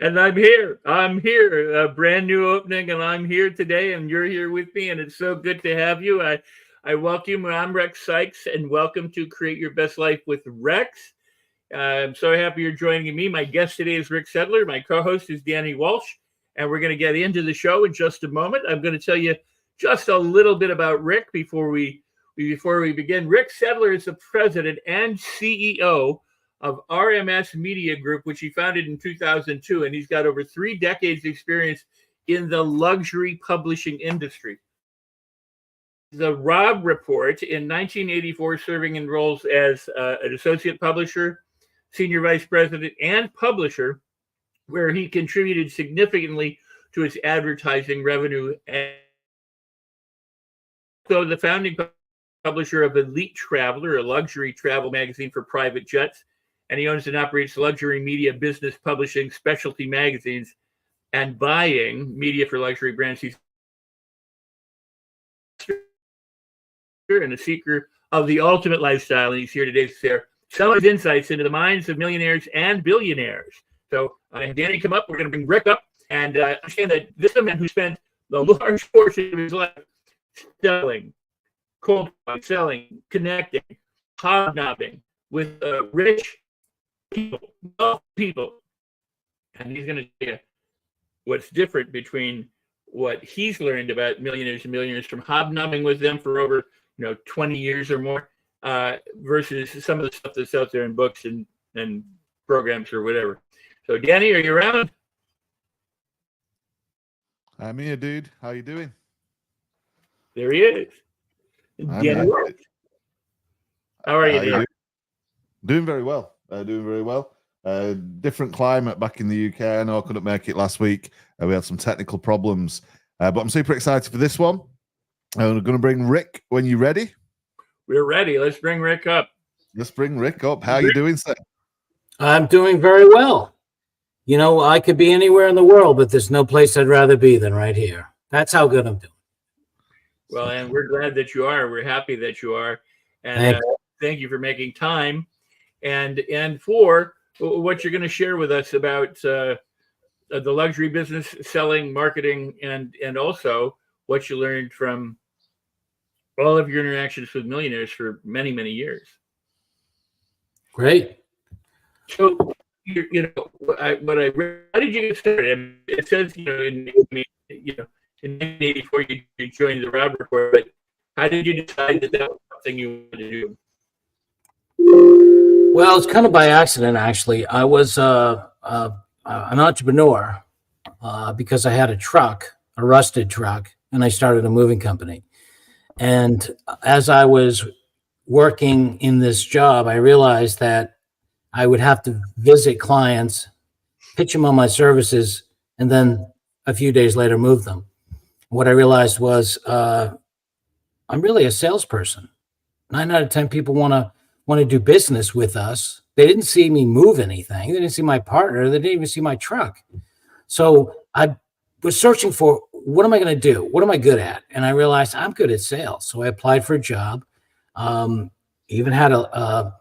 And I'm here. I'm here. A brand new opening, and I'm here today, and you're here with me, and it's so good to have you. I welcome you. I'm Rex Sikes, and welcome to Create Your Best Life with Rex. I'm so happy you're joining me. My guest today is Rick Sedler. My co-host is Danny Walsh, and we're going to get into the show in just a moment. I'm going to tell you just a little bit about Rick before we begin. Rick Sedler is the president and CEO of RMS Media Group, which he founded in 2002, and he's got over 3 decades experience in the luxury publishing industry. The Robb report in 1984, serving in roles as an associate publisher, senior vice president, and publisher, where he contributed significantly to its advertising revenue. So the founding publisher of Elite Traveler, a luxury travel magazine for private jets, and he owns and operates luxury media business publishing specialty magazines and buying media for luxury brands. He's and a seeker of the ultimate lifestyle, and he's here today to share some of his insights into the minds of millionaires and billionaires. So, Danny, come up. We're going to bring Rick up, and understand that this is a man who spent the large portion of his life selling, cold selling, connecting, hobnobbing with rich people, and he's going to tell you what's different between what he's learned about millionaires and millionaires from hobnobbing with them for over 20 years or more versus some of the stuff that's out there in books and programs or whatever. So, Danny, are you around? I'm here, dude. How you doing? There he is. Danny, how are you doing? Doing very well. Different climate back in the UK. I know I couldn't make it last week. We had some technical problems, but I'm super excited for this one. I'm going to bring Rick when you're ready. We're ready. Let's bring Rick up. How are you doing, sir? I'm doing very well. I could be anywhere in the world, but there's no place I'd rather be than right here. That's how good I'm doing. Well, and we're glad that you are. We're happy that you are. And thank you for making time and for what you're going to share with us about the luxury business, selling, marketing, and also what you learned from all of your interactions with millionaires for many, many years. Great. So, how did you get started? It says, in 1984 you joined the Robb report, but how did you decide that was something you wanted to do? Well, it's kind of by accident, actually. I was an entrepreneur because I had a rusted truck, and I started a moving company. And as I was working in this job, I realized that I would have to visit clients, pitch them on my services, and then a few days later move them. What I realized was I'm really a salesperson. 9 out of 10 people want to do business with us. They didn't see me move anything. They didn't see my partner. They didn't even see my truck. So I was searching for, what am I going to do? What am I good at? And I realized I'm good at sales. So I applied for a job. Even had a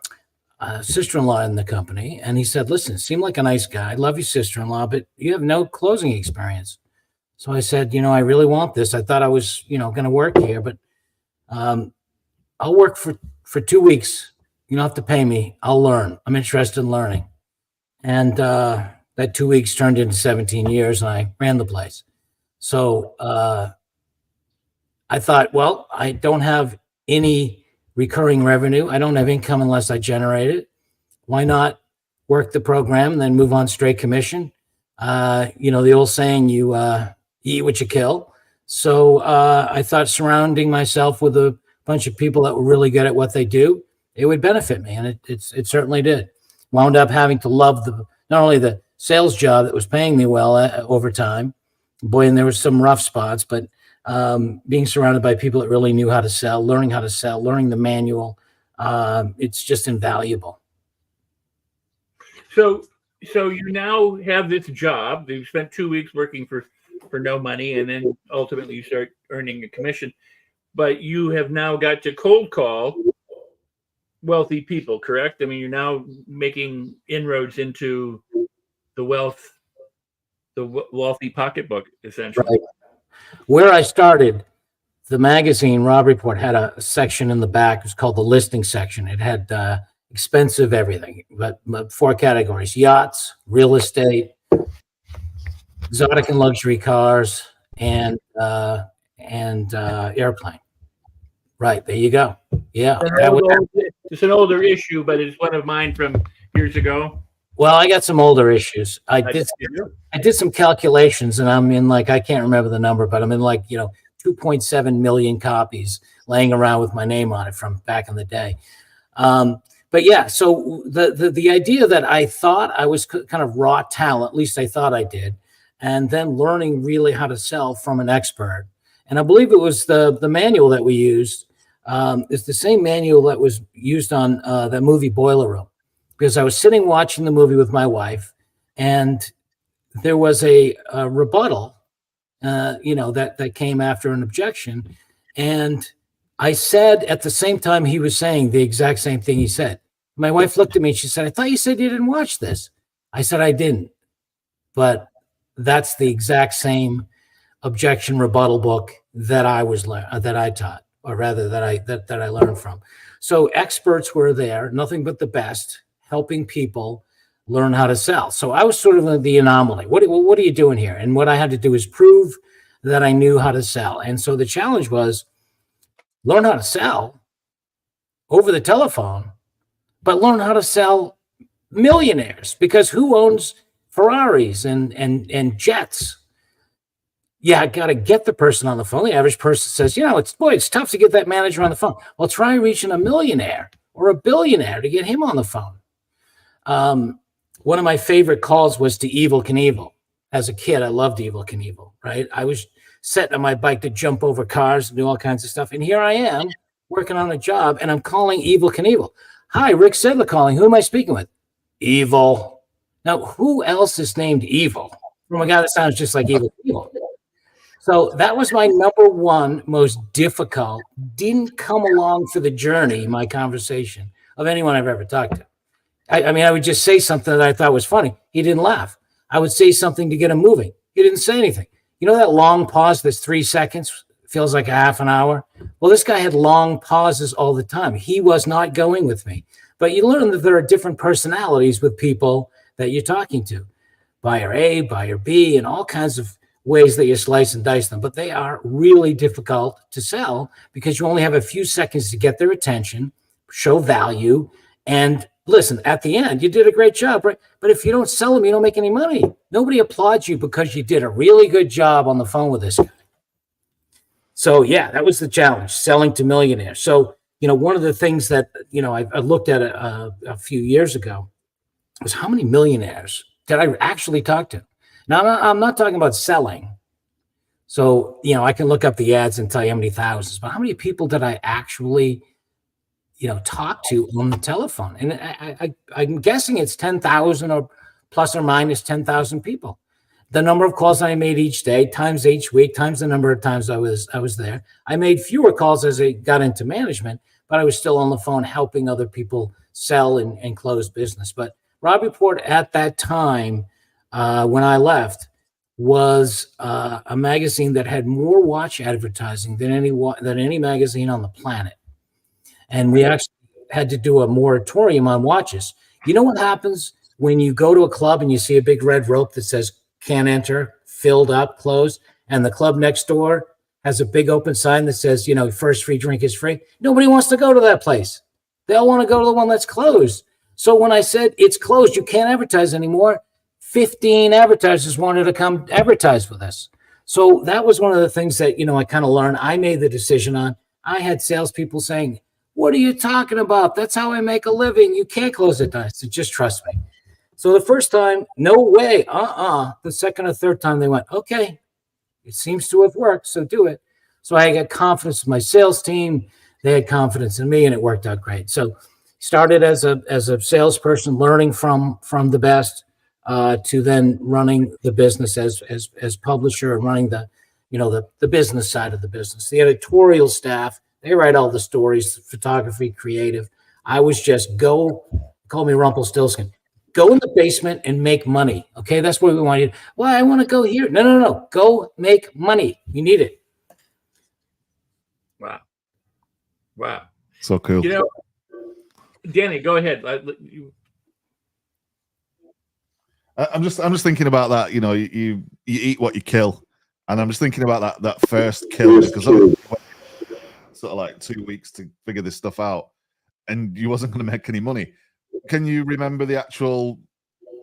sister-in-law in the company. And he said, listen, seem like a nice guy. I love your sister-in-law, but you have no closing experience. So I said, I really want this. I thought I was, going to work here, but I'll work for 2 weeks. You don't have to pay me. I'll learn. I'm interested in learning. And that 2 weeks turned into 17 years, and I ran the place. So I thought, well, I don't have any recurring revenue. I don't have income unless I generate it. Why not work the program and then move on straight commission? The old saying, you eat what you kill. So I thought surrounding myself with a bunch of people that were really good at what they do, it would benefit me. And it certainly did. Wound up having to love not only the sales job that was paying me well over time. Boy, and there were some rough spots, but being surrounded by people that really knew how to sell, learning the manual, it's just invaluable. So you now have this job. You spent 2 weeks working for no money, and then ultimately you start earning a commission. But you have now got to cold call wealthy people, correct? I mean, you're now making inroads into the wealth wealthy pocketbook, essentially. Right. Where I started, the magazine Robb Report had a section in the back. It was called the listing section. It had expensive everything, but 4 categories: yachts, real estate, exotic and luxury cars, and airplane. Right, there you go. Yeah, It's an older issue, but it's one of mine from years ago. well, I got some older issues. I did some calculations, and I'm in, like, I can't remember the number, but I'm in, like, 2.7 million copies laying around with my name on it from back in the day. But yeah, so the idea that I thought I was kind of raw talent, at least I thought I did, and then learning really how to sell from an expert. And I believe it was the manual that we used is the same manual that was used on that movie Boiler Room, because I was sitting watching the movie with my wife, and there was a rebuttal, that came after an objection. And I said at the same time he was saying the exact same thing he said. My wife looked at me and she said, "I thought you said you didn't watch this." I said, "I didn't, but that's the exact same objection rebuttal book that I taught, or rather that I learned from." So experts were there, nothing but the best, helping people learn how to sell. So I was sort of the anomaly. What are you doing here? And what I had to do is prove that I knew how to sell. And so the challenge was learn how to sell over the telephone, but learn how to sell millionaires, because who owns Ferraris and jets? Yeah, I got to get the person on the phone. The average person says, it's tough to get that manager on the phone. Well, try reaching a millionaire or a billionaire to get him on the phone. One of my favorite calls was to Evel Knievel. As a kid, I loved Evel Knievel, right? I was setting on my bike to jump over cars and do all kinds of stuff. And here I am working on a job, and I'm calling Evel Knievel. "Hi, Rick Sedler calling. Who am I speaking with?" "Evel." Now, who else is named Evel from a guy that sounds just like Evel Knievel? So that was my number one most difficult, didn't come along for the journey, my conversation, of anyone I've ever talked to. I would just say something that I thought was funny. He didn't laugh. I would say something to get him moving. He didn't say anything. You know that long pause that's 3 seconds, feels like a half an hour? Well, this guy had long pauses all the time. He was not going with me. But you learn that there are different personalities with people that you're talking to. Buyer A, buyer B, and all kinds of ways that you slice and dice them. But they are really difficult to sell because you only have a few seconds to get their attention, show value, and listen, at the end, you did a great job, right? But if you don't sell them, you don't make any money. Nobody applauds you because you did a really good job on the phone with this guy. So yeah, that was the challenge, selling to millionaires. So, one of the things that, I looked at a few years ago was how many millionaires did I actually talk to? Now, I'm not talking about selling. So, I can look up the ads and tell you how many thousands, but how many people did I actually talk to on the telephone? And I'm guessing it's 10,000 or plus or minus 10,000 people. The number of calls I made each day, times each week, times the number of times I was there. I made fewer calls as I got into management, but I was still on the phone helping other people sell and close business. But Robb Report at that time, when I left, was a magazine that had more watch advertising than any magazine on the planet. And we actually had to do a moratorium on watches. You know what happens when you go to a club and you see a big red rope that says "can't enter," filled up, closed, and the club next door has a big open sign that says, first free drink is free? Nobody wants to go to that place. They all want to go to the one that's closed. So when I said it's closed, you can't advertise anymore, 15 advertisers wanted to come advertise with us. So that was one of the things that, I kind of learned. I made the decision on. I had salespeople saying, "What are you talking about? That's how I make a living. You can't close it down." So just trust me. So the first time, no way. The second or third time they went, "Okay, it seems to have worked, so do it." So I got confidence in my sales team. They had confidence in me, and it worked out great. So started as a salesperson, learning from the best, to then running the business as publisher and running the business side of the business. The editorial staff, they write all the stories, photography, creative. I was just call me Rumpelstiltskin, Go in the basement and make money. Okay, that's where we want you. Well, I want to go here. No, no, no. Go make money. You need it. Wow. Wow. So cool. You know, Danny, go ahead. I'm just thinking about that. You know, you eat what you kill, and I'm just thinking about that first kill, because sort of like 2 weeks to figure this stuff out, and you wasn't going to make any money. Can you remember the actual,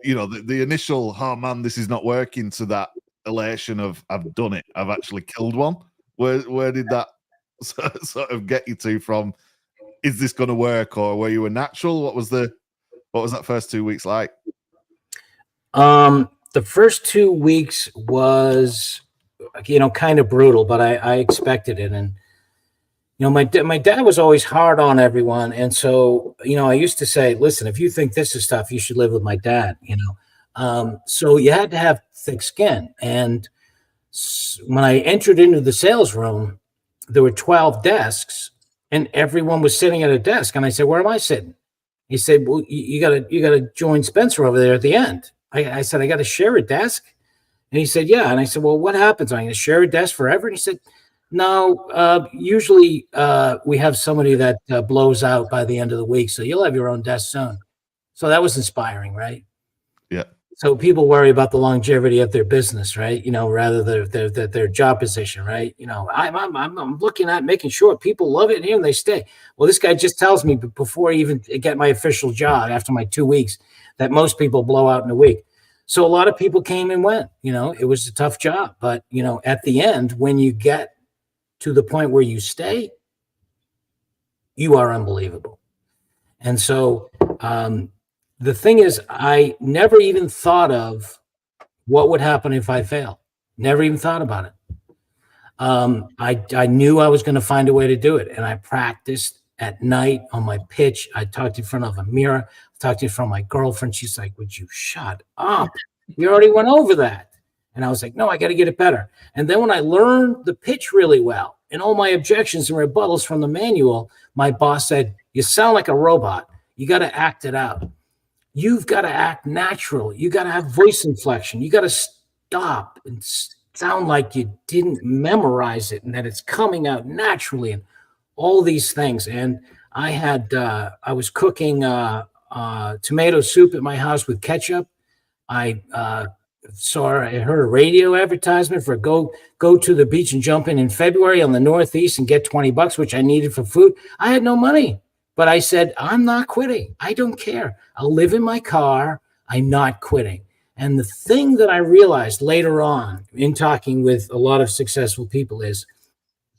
you know, the initial, oh man, this is not working, to that elation of I've done it, I've actually killed one? Where did that sort of get you to from, is this going to work, or were you a natural? What was that first 2 weeks like? The first 2 weeks was, you know, kind of brutal, but I expected it. And, you know, my dad was always hard on everyone. And so, you know, I used to say, listen, if you think this is tough, you should live with my dad, you know? So you had to have thick skin. And when I entered into the sales room, there were 12 desks and everyone was sitting at a desk. And I said, where am I sitting? He said, well, you gotta join Spencer over there at the end. I said, I got to share a desk. And he said, yeah. And I said, well, what happens? I'm going to share a desk forever? And he said, no, usually we have somebody that blows out by the end of the week. So you'll have your own desk soon. So that was inspiring, right? Yeah. So people worry about the longevity of their business, right? You know, rather their job position, right? You know, I'm looking at making sure people love it here and they stay. Well, this guy just tells me before I even get my official job, after my 2 weeks, that most people blow out in a week. So a lot of people came and went. You know, it was a tough job, but you know, at the end, when you get to the point where you stay, you are unbelievable. And so the thing is, I never even thought of what would happen if I fail. Never even thought about it. I knew I was going to find a way to do it, and I practiced at night on my pitch. I talked in front of a mirror. I talked in front of my girlfriend. She's like, "Would you shut up? You already went over that." And I was like, no, I got to get it better. And then when I learned the pitch really well and all my objections and rebuttals from the manual, my boss said, you sound like a robot. You got to act it out. You've got to act natural. You got to have voice inflection. You got to stop and sound like you didn't memorize it and that it's coming out naturally and all these things. And I was cooking tomato soup at my house with ketchup. I heard a radio advertisement for go to the beach and jump in February on the Northeast and get $20, which I needed for food. I had no money, but I said, I'm not quitting. I don't care. I'll live in my car. I'm not quitting. And the thing that I realized later on in talking with a lot of successful people is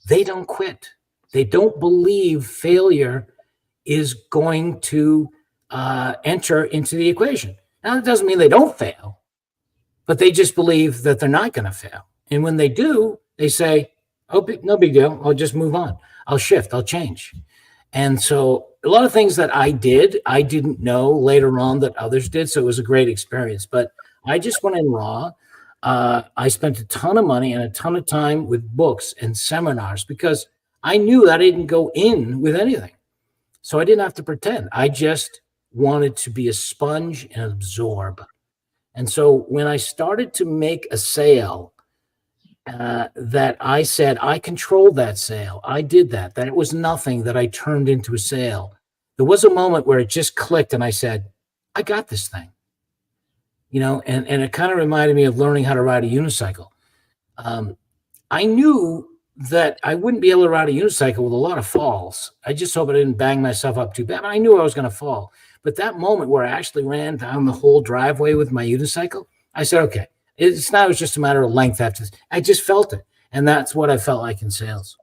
they don't quit. They don't believe failure is going to enter into the equation. Now, it doesn't mean they don't fail, but they just believe that they're not going to fail. And when they do, they say, oh, no big deal. I'll just move on. I'll shift. I'll change. And so a lot of things that I didn't know later on that others did. So it was a great experience. But I just went in raw. I spent a ton of money and a ton of time with books and seminars because I knew that I didn't go in with anything. So I didn't have to pretend. I just wanted to be a sponge and absorb. And so when I started to make a sale, that I said, I controlled that sale. I did that. That it was nothing that I turned into a sale. There was a moment where it just clicked and I said, I got this thing. You know, and it kind of reminded me of learning how to ride a unicycle. I knew that I wouldn't be able to ride a unicycle with a lot of falls. I just hope I didn't bang myself up too bad. I knew I was going to fall. But that moment where I actually ran down the whole driveway with my unicycle, I said, okay, it's just a matter of length after this. I just felt it. And that's what I felt like in sales.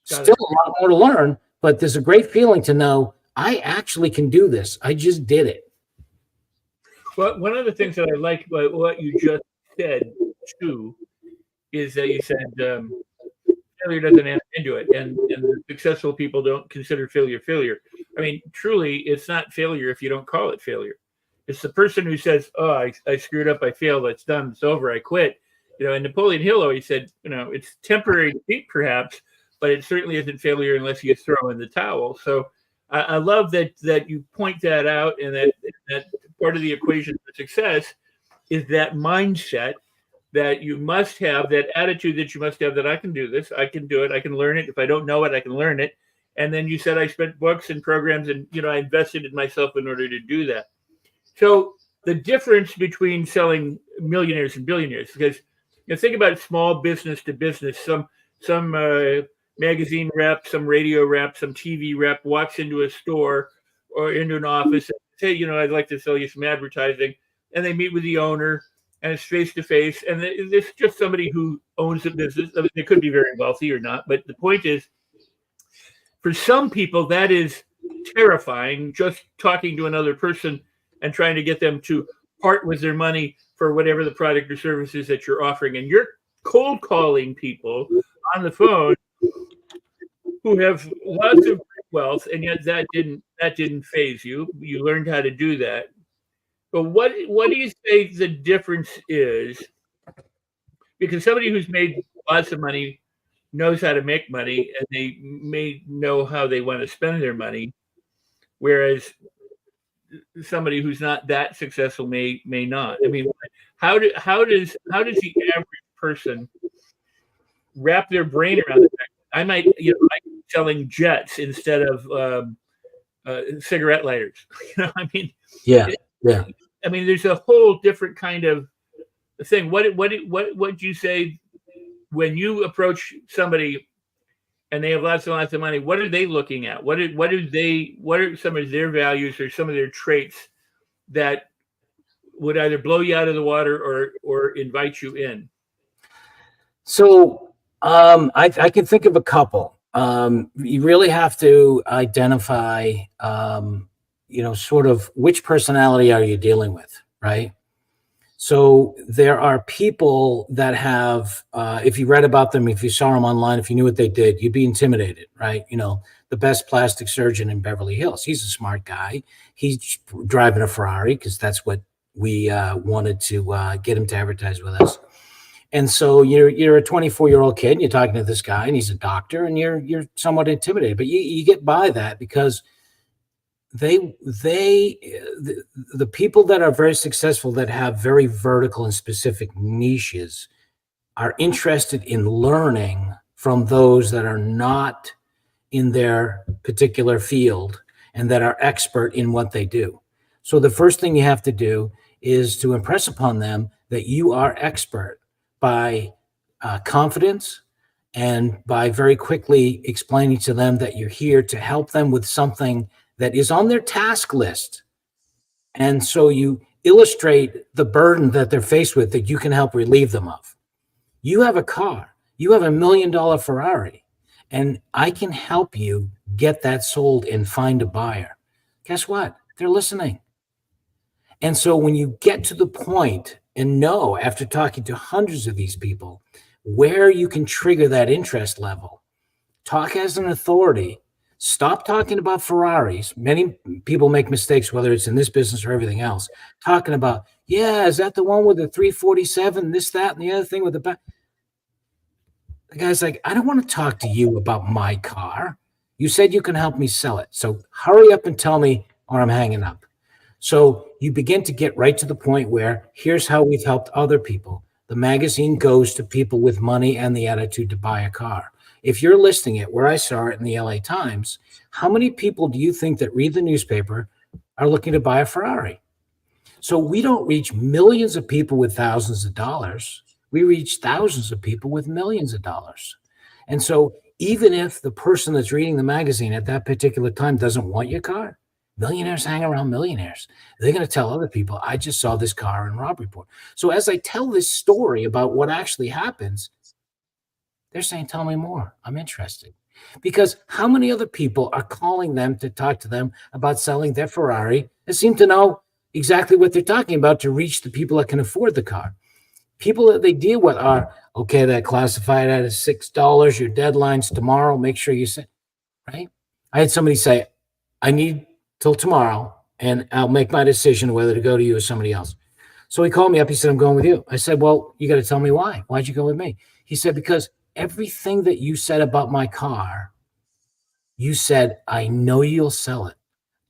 Still a lot more to learn, but there's a great feeling to know I actually can do this. I just did it. Well, one of the things that I like about what you just said, too, is that you said failure doesn't enter into it. And the successful people don't consider failure. I mean, truly, it's not failure if you don't call it failure. It's the person who says, oh, I screwed up, I failed, it's done, it's over, I quit. You know, and Napoleon Hill always said, you know, it's temporary defeat perhaps, but it certainly isn't failure unless you throw in the towel. So I love that you point that out and that part of the equation for success is that mindset that you must have, that attitude that you must have, that I can do this, I can do it, I can learn it. If I don't know it, I can learn it. And then you said I spent books and programs, and I invested in myself in order to do that. So the difference between selling millionaires and billionaires, because think about small business to business. Some magazine rep, some radio rep, some TV rep walks into a store or into an office and say, I'd like to sell you some advertising, and they meet with the owner, and it's face to face, and it's just somebody who owns the business. I mean, they could be very wealthy or not, but the point is, for some people, that is terrifying. Just talking to another person and trying to get them to part with their money for whatever the product or services that you're offering, and you're cold calling people on the phone who have lots of wealth, and yet that didn't faze you. You learned how to do that. But what do you say the difference is? Because somebody who's made lots of money knows how to make money, and they may know how they want to spend their money, whereas somebody who's not that successful may not. I mean, how does the average person wrap their brain around the fact that I might, like selling jets instead of cigarette lighters? I mean, yeah. I mean, there's a whole different kind of thing. What do you say when you approach somebody and they have lots and lots of money? What are they looking at? What are some of their values or some of their traits that would either blow you out of the water or invite you in? So I can think of a couple. You really have to identify, sort of which personality are you dealing with, right? So there are people that have, if you read about them, if you saw them online, if you knew what they did, you'd be intimidated, right? The best plastic surgeon in Beverly Hills. He's a smart guy. He's driving a Ferrari because that's what we wanted to get him to advertise with us. And so you're a 24-year-old kid, and you're talking to this guy, and he's a doctor, and you're somewhat intimidated. But you get by that because the people that are very successful, that have very vertical and specific niches, are interested in learning from those that are not in their particular field and that are expert in what they do. So the first thing you have to do is to impress upon them that you are expert by confidence, and by very quickly explaining to them that you're here to help them with something that is on their task list. And so you illustrate the burden that they're faced with that you can help relieve them of. You have a car, you have $1 million Ferrari, and I can help you get that sold and find a buyer. Guess what? They're listening. And so when you get to the point and know, after talking to hundreds of these people, where you can trigger that interest level, talk as an authority. Stop talking about Ferraris. Many people make mistakes, whether it's in this business or everything else, talking about, is that the one with the 347, this, that, and the other thing with the back? The guy's like, I don't want to talk to you about my car. You said you can help me sell it. So hurry up and tell me, or I'm hanging up. So you begin to get right to the point where here's how we've helped other people. The magazine goes to people with money and the attitude to buy a car. If you're listing it where I saw it in the LA Times, how many people do you think that read the newspaper are looking to buy a Ferrari? So we don't reach millions of people with thousands of dollars. We reach thousands of people with millions of dollars. And so even if the person that's reading the magazine at that particular time doesn't want your car, millionaires hang around millionaires. They're going to tell other people, I just saw this car in Robb Report. So as I tell this story about what actually happens, they're saying, tell me more. I'm interested. Because how many other people are calling them to talk to them about selling their Ferrari and seem to know exactly what they're talking about to reach the people that can afford the car? People that they deal with are, okay, that classified at $6. Your deadline's tomorrow. Make sure you say, right? I had somebody say, I need till tomorrow, and I'll make my decision whether to go to you or somebody else. So he called me up. He said, I'm going with you. I said, well, you got to tell me why. Why'd you go with me? He said, because everything that you said about my car, you said, I know you'll sell it.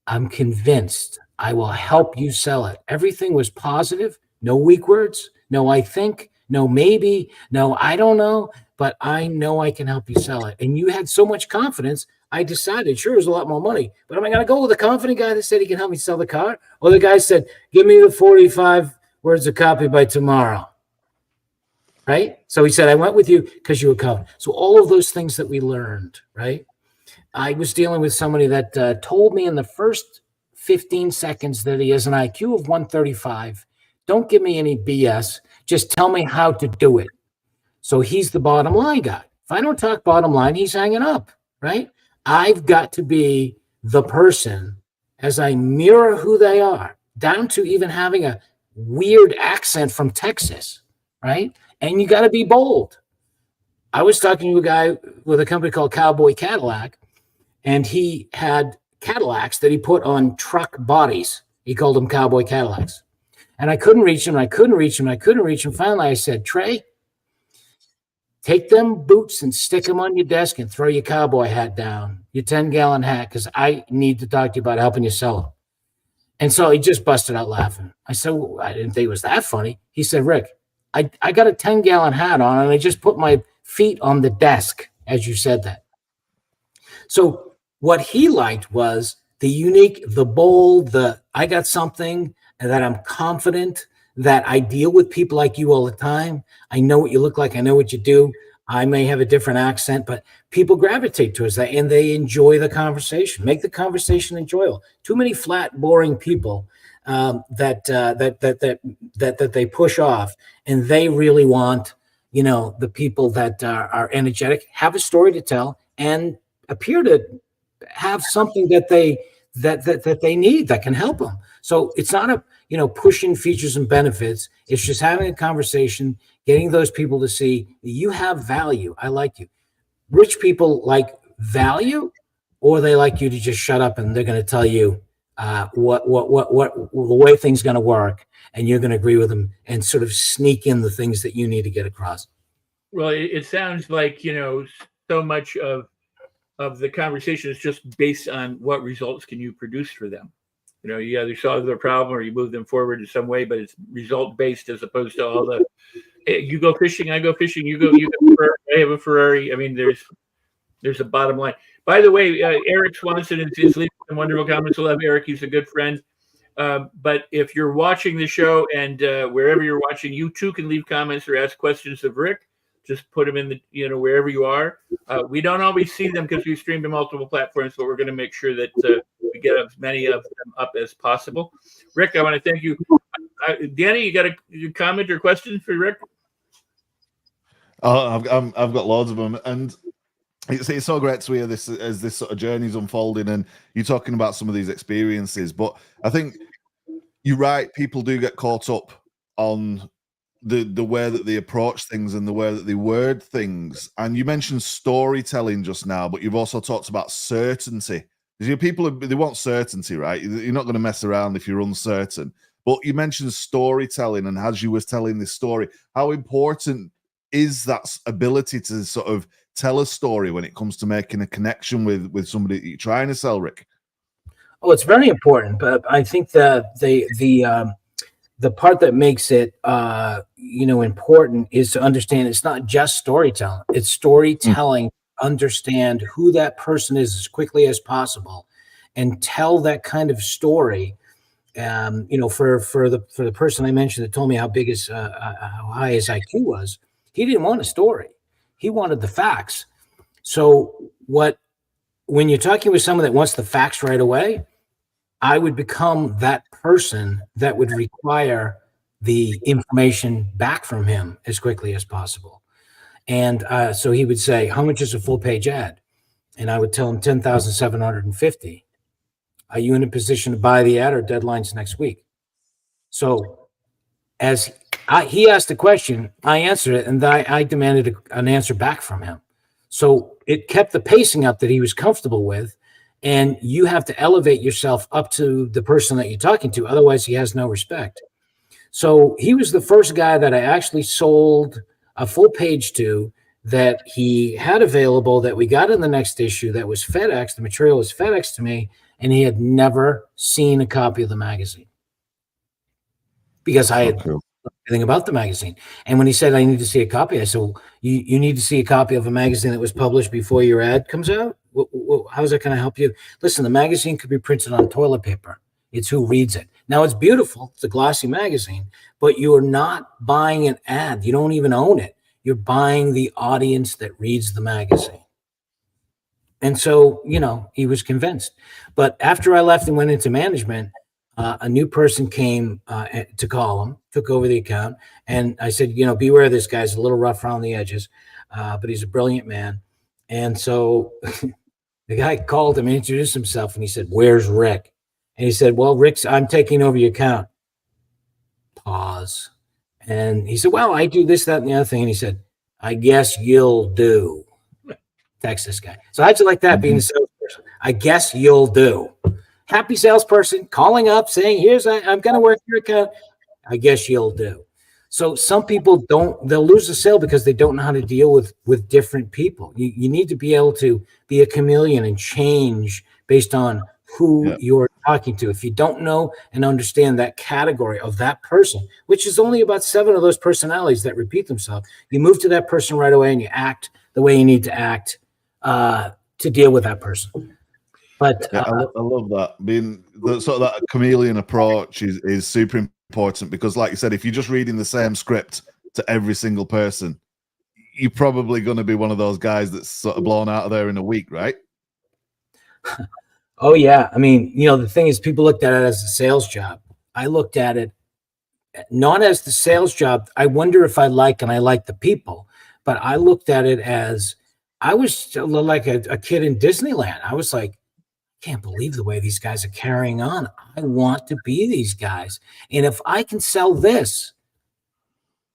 I'm convinced. I will help you sell it. Everything was positive, no weak words, no I think, no maybe, no I don't know, but I know I can help you sell it. And you had so much confidence, I decided, sure, there's a lot more money, but am I going to go with the confident guy that said he can help me sell the car? Or the guy said, give me the 45 words of copy by tomorrow, right? So he said, I went with you because you were confident. So all of those things that we learned, right? I was dealing with somebody that told me in the first 15 seconds that he has an IQ of 135. Don't give me any BS. Just tell me how to do it. So he's the bottom line guy. If I don't talk bottom line, he's hanging up, right? I've got to be the person as I mirror who they are, down to even having a weird accent from Texas, right? And you got to be bold. I was talking to a guy with a company called Cowboy Cadillac, and he had Cadillacs that he put on truck bodies. He called them Cowboy Cadillacs. And I couldn't reach him. Finally, I said, Trey, take them boots and stick them on your desk and throw your cowboy hat down, your 10-gallon hat, because I need to talk to you about helping you sell them. And so he just busted out laughing. I said, well, I didn't think it was that funny. He said, Rick, I got a 10-gallon hat on, and I just put my feet on the desk as you said that. So what he liked was the unique, the bold, I got something that I'm confident that I deal with people like you all the time. I know what you look like. I know what you do. I may have a different accent, but people gravitate towards that and they enjoy the conversation. Make the conversation enjoyable. Too many flat, boring people that they push off, and they really want, the people that are energetic, have a story to tell, and appear to have something that they need that can help them. So it's not pushing features and benefits. It's just having a conversation, getting those people to see you have value. I like you. Rich people like value, or they like you to just shut up and they're going to tell you what the way things going to work, and you're going to agree with them and sort of sneak in the things that you need to get across. Well, it sounds like, so much of the conversation is just based on what results can you produce for them. You either solve their problem or you move them forward in some way, but it's result based as opposed to all the, hey, you go fishing, I go fishing, you go Ferrari, I have a Ferrari. I mean, there's a bottom line. By the way, Eric Swanson is leaving some wonderful comments. I love Eric. He's a good friend. But if you're watching the show and wherever you're watching, you too can leave comments or ask questions of Rick. Just put them in the, wherever you are. We don't always see them because we stream to multiple platforms, but we're going to make sure that we get as many of them up as possible. Rick, I want to thank you. Danny, you got a comment or question for Rick? Oh, I've got loads of them, and it's so great to hear this as this sort of journey's unfolding, and you're talking about some of these experiences. But I think you're right. People do get caught up on the way that they approach things and the way that they word things. And you mentioned storytelling just now, but you've also talked about certainty. People, they want certainty, right? You're not going to mess around if you're uncertain. But you mentioned storytelling, and as you was telling this story, how important is that ability to sort of tell a story when it comes to making a connection with somebody that you're trying to sell, Rick? Oh, it's very important, but I think that the part that makes it important is to understand it's not just storytelling. It's storytelling, understand who that person is as quickly as possible, and tell that kind of story. For the person I mentioned that told me how high his IQ was, he didn't want a story. He wanted the facts. So when you're talking with someone that wants the facts right away, I would become that person that would require the information back from him as quickly as possible. And so he would say, how much is a full page ad? And I would tell him 10,750. Are you in a position to buy the ad, or deadline's next week? So as he asked the question, I answered it, and I demanded an answer back from him. So it kept the pacing up that he was comfortable with. And you have to elevate yourself up to the person that you're talking to. Otherwise, he has no respect. So he was the first guy that I actually sold a full page to, that he had available, that we got in the next issue, that was FedEx. The material was FedEx to me. and he had never seen a copy of the magazine because I had everything about the magazine. And when he said, I need to see a copy, I said, well, you need to see a copy of a magazine that was published before your ad comes out? How's that going to help you? Listen, the magazine could be printed on toilet paper. It's who reads it. Now, it's beautiful. It's a glossy magazine, but you're not buying an ad. You don't even own it. You're buying the audience that reads the magazine. And so, he was convinced. But after I left and went into management, a new person came to call him, took over the account. And I said, beware of this guy's a little rough around the edges, but he's a brilliant man. And so the guy called him and introduced himself, and he said, where's Rick? And he said, well, Rick's, I'm taking over your account. Pause. And he said, well, I do this, that, and the other thing. And he said, I guess you'll do. Text this guy. So how'd you like that being a salesperson? I guess you'll do. Happy salesperson calling up saying, I'm going to work your account. I guess you'll do. So some people they'll lose a sale because they don't know how to deal with different people. You need to be able to be a chameleon and change based on who you're talking to. If you don't know and understand that category of that person, which is only about 7 of those personalities that repeat themselves, you move to that person right away and you act the way you need to act to deal with that person. But I love that. Being the sort of that chameleon approach is super important because, like you said, if you're just reading the same script to every single person, you're probably going to be one of those guys that's sort of blown out of there in a week, right? Oh, yeah. I mean, the thing is, people looked at it as a sales job. I looked at it not as the sales job. I wonder if I like the people, but I looked at it as I was like a kid in Disneyland. I was like, I can't believe the way these guys are carrying on. I want to be these guys. And if I can sell this,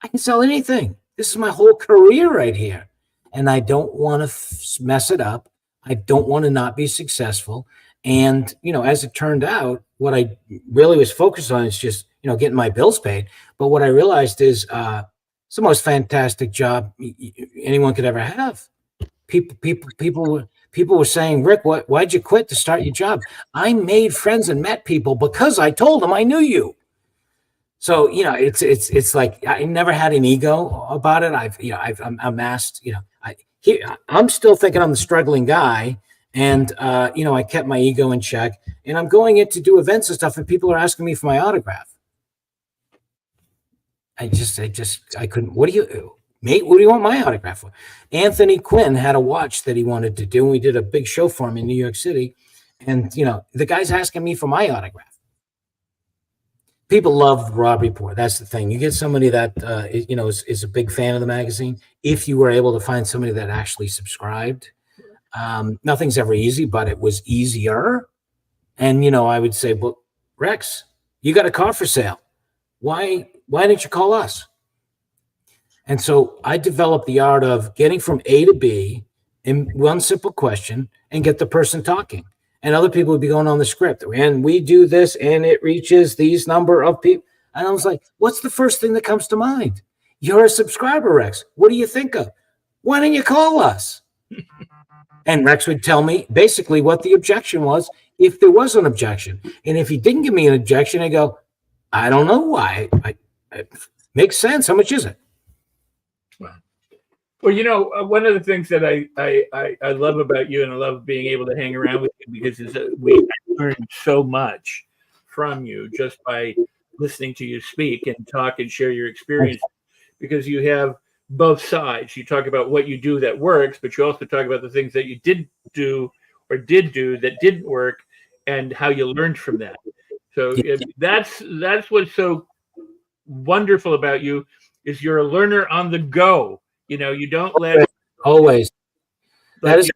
I can sell anything. This is my whole career right here. And I don't want to mess it up. I don't want to not be successful. And, as it turned out, what I really was focused on is just, getting my bills paid. But what I realized is it's the most fantastic job anyone could ever have. People were saying, Rick, why'd you quit to start your job? I made friends and met people because I told them I knew you. So, it's like I never had an ego about it. I've amassed, I'm still thinking I'm the struggling guy. And, I kept my ego in check, and I'm going in to do events and stuff, and people are asking me for my autograph. I couldn't. What do you want my autograph for? Anthony Quinn had a watch that he wanted to do, and we did a big show for him in New York City. And, the guy's asking me for my autograph. People love the Robb Report. That's the thing. You get somebody that, is a big fan of the magazine. If you were able to find somebody that actually subscribed, nothing's ever easy, but it was easier. And, I would say, well, Rex, you got a car for sale. Why didn't you call us? And so I developed the art of getting from A to B in one simple question and get the person talking. And other people would be going on the script. And we do this and it reaches these number of people. And I was like, what's the first thing that comes to mind? You're a subscriber, Rex. What do you think of? Why didn't you call us? And Rex would tell me basically what the objection was, if there was an objection. And if he didn't give me an objection, I go, I don't know why. It makes sense. How much is it? Well, one of the things that I love about you, and I love being able to hang around with you, because we learned so much from you just by listening to you speak and talk and share your experience, because you have both sides. You talk about what you do that works, but you also talk about the things that you did do that didn't work and how you learned from that. So that's what's so wonderful about you, is you're a learner on the go. You don't let always. That's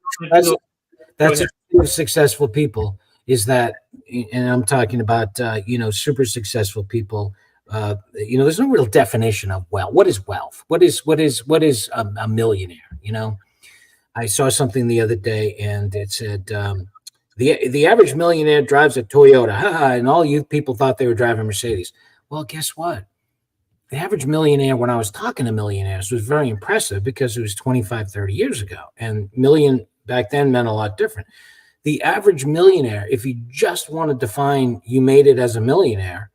successful people, is that, and I'm talking about super successful people. There's no real definition of wealth. What is wealth? What is a millionaire? I saw something the other day, and it said the average millionaire drives a Toyota, and all you people thought they were driving Mercedes. Well, guess what? The average millionaire, when I was talking to millionaires, was very impressive because it was 25, 30 years ago. And million back then meant a lot different. The average millionaire, if you just want to define you made it as a millionaire,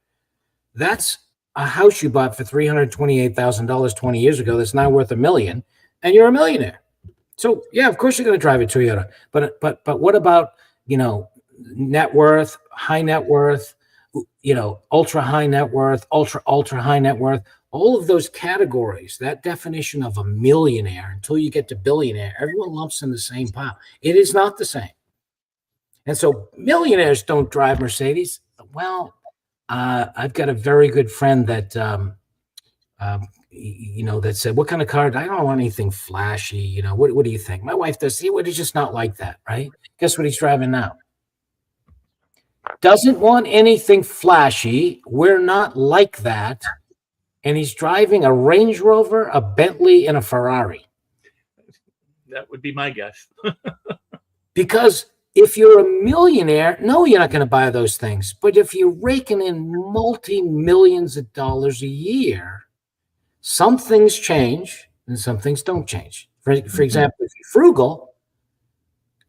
that's a house you bought for $328,000 20 years ago that's now worth $1 million, and you're a millionaire. So yeah, of course you're going to drive a Toyota. But what about, net worth, high net worth, ultra high net worth, ultra high net worth, all of those categories, that definition of a millionaire until you get to billionaire, everyone lumps in the same pile. It is not the same. And so millionaires don't drive Mercedes. Well, I've got a very good friend that, that said, what kind of car? I don't want anything flashy. What do you think? My wife does. See, it's just not like that, right? Guess what he's driving now? Doesn't want anything flashy. We're not like that. And he's driving a Range Rover, a Bentley, and a Ferrari. That would be my guess. Because if you're a millionaire, no, you're not going to buy those things. But if you're raking in multi-millions of dollars a year, some things change and some things don't change. For example, if you're frugal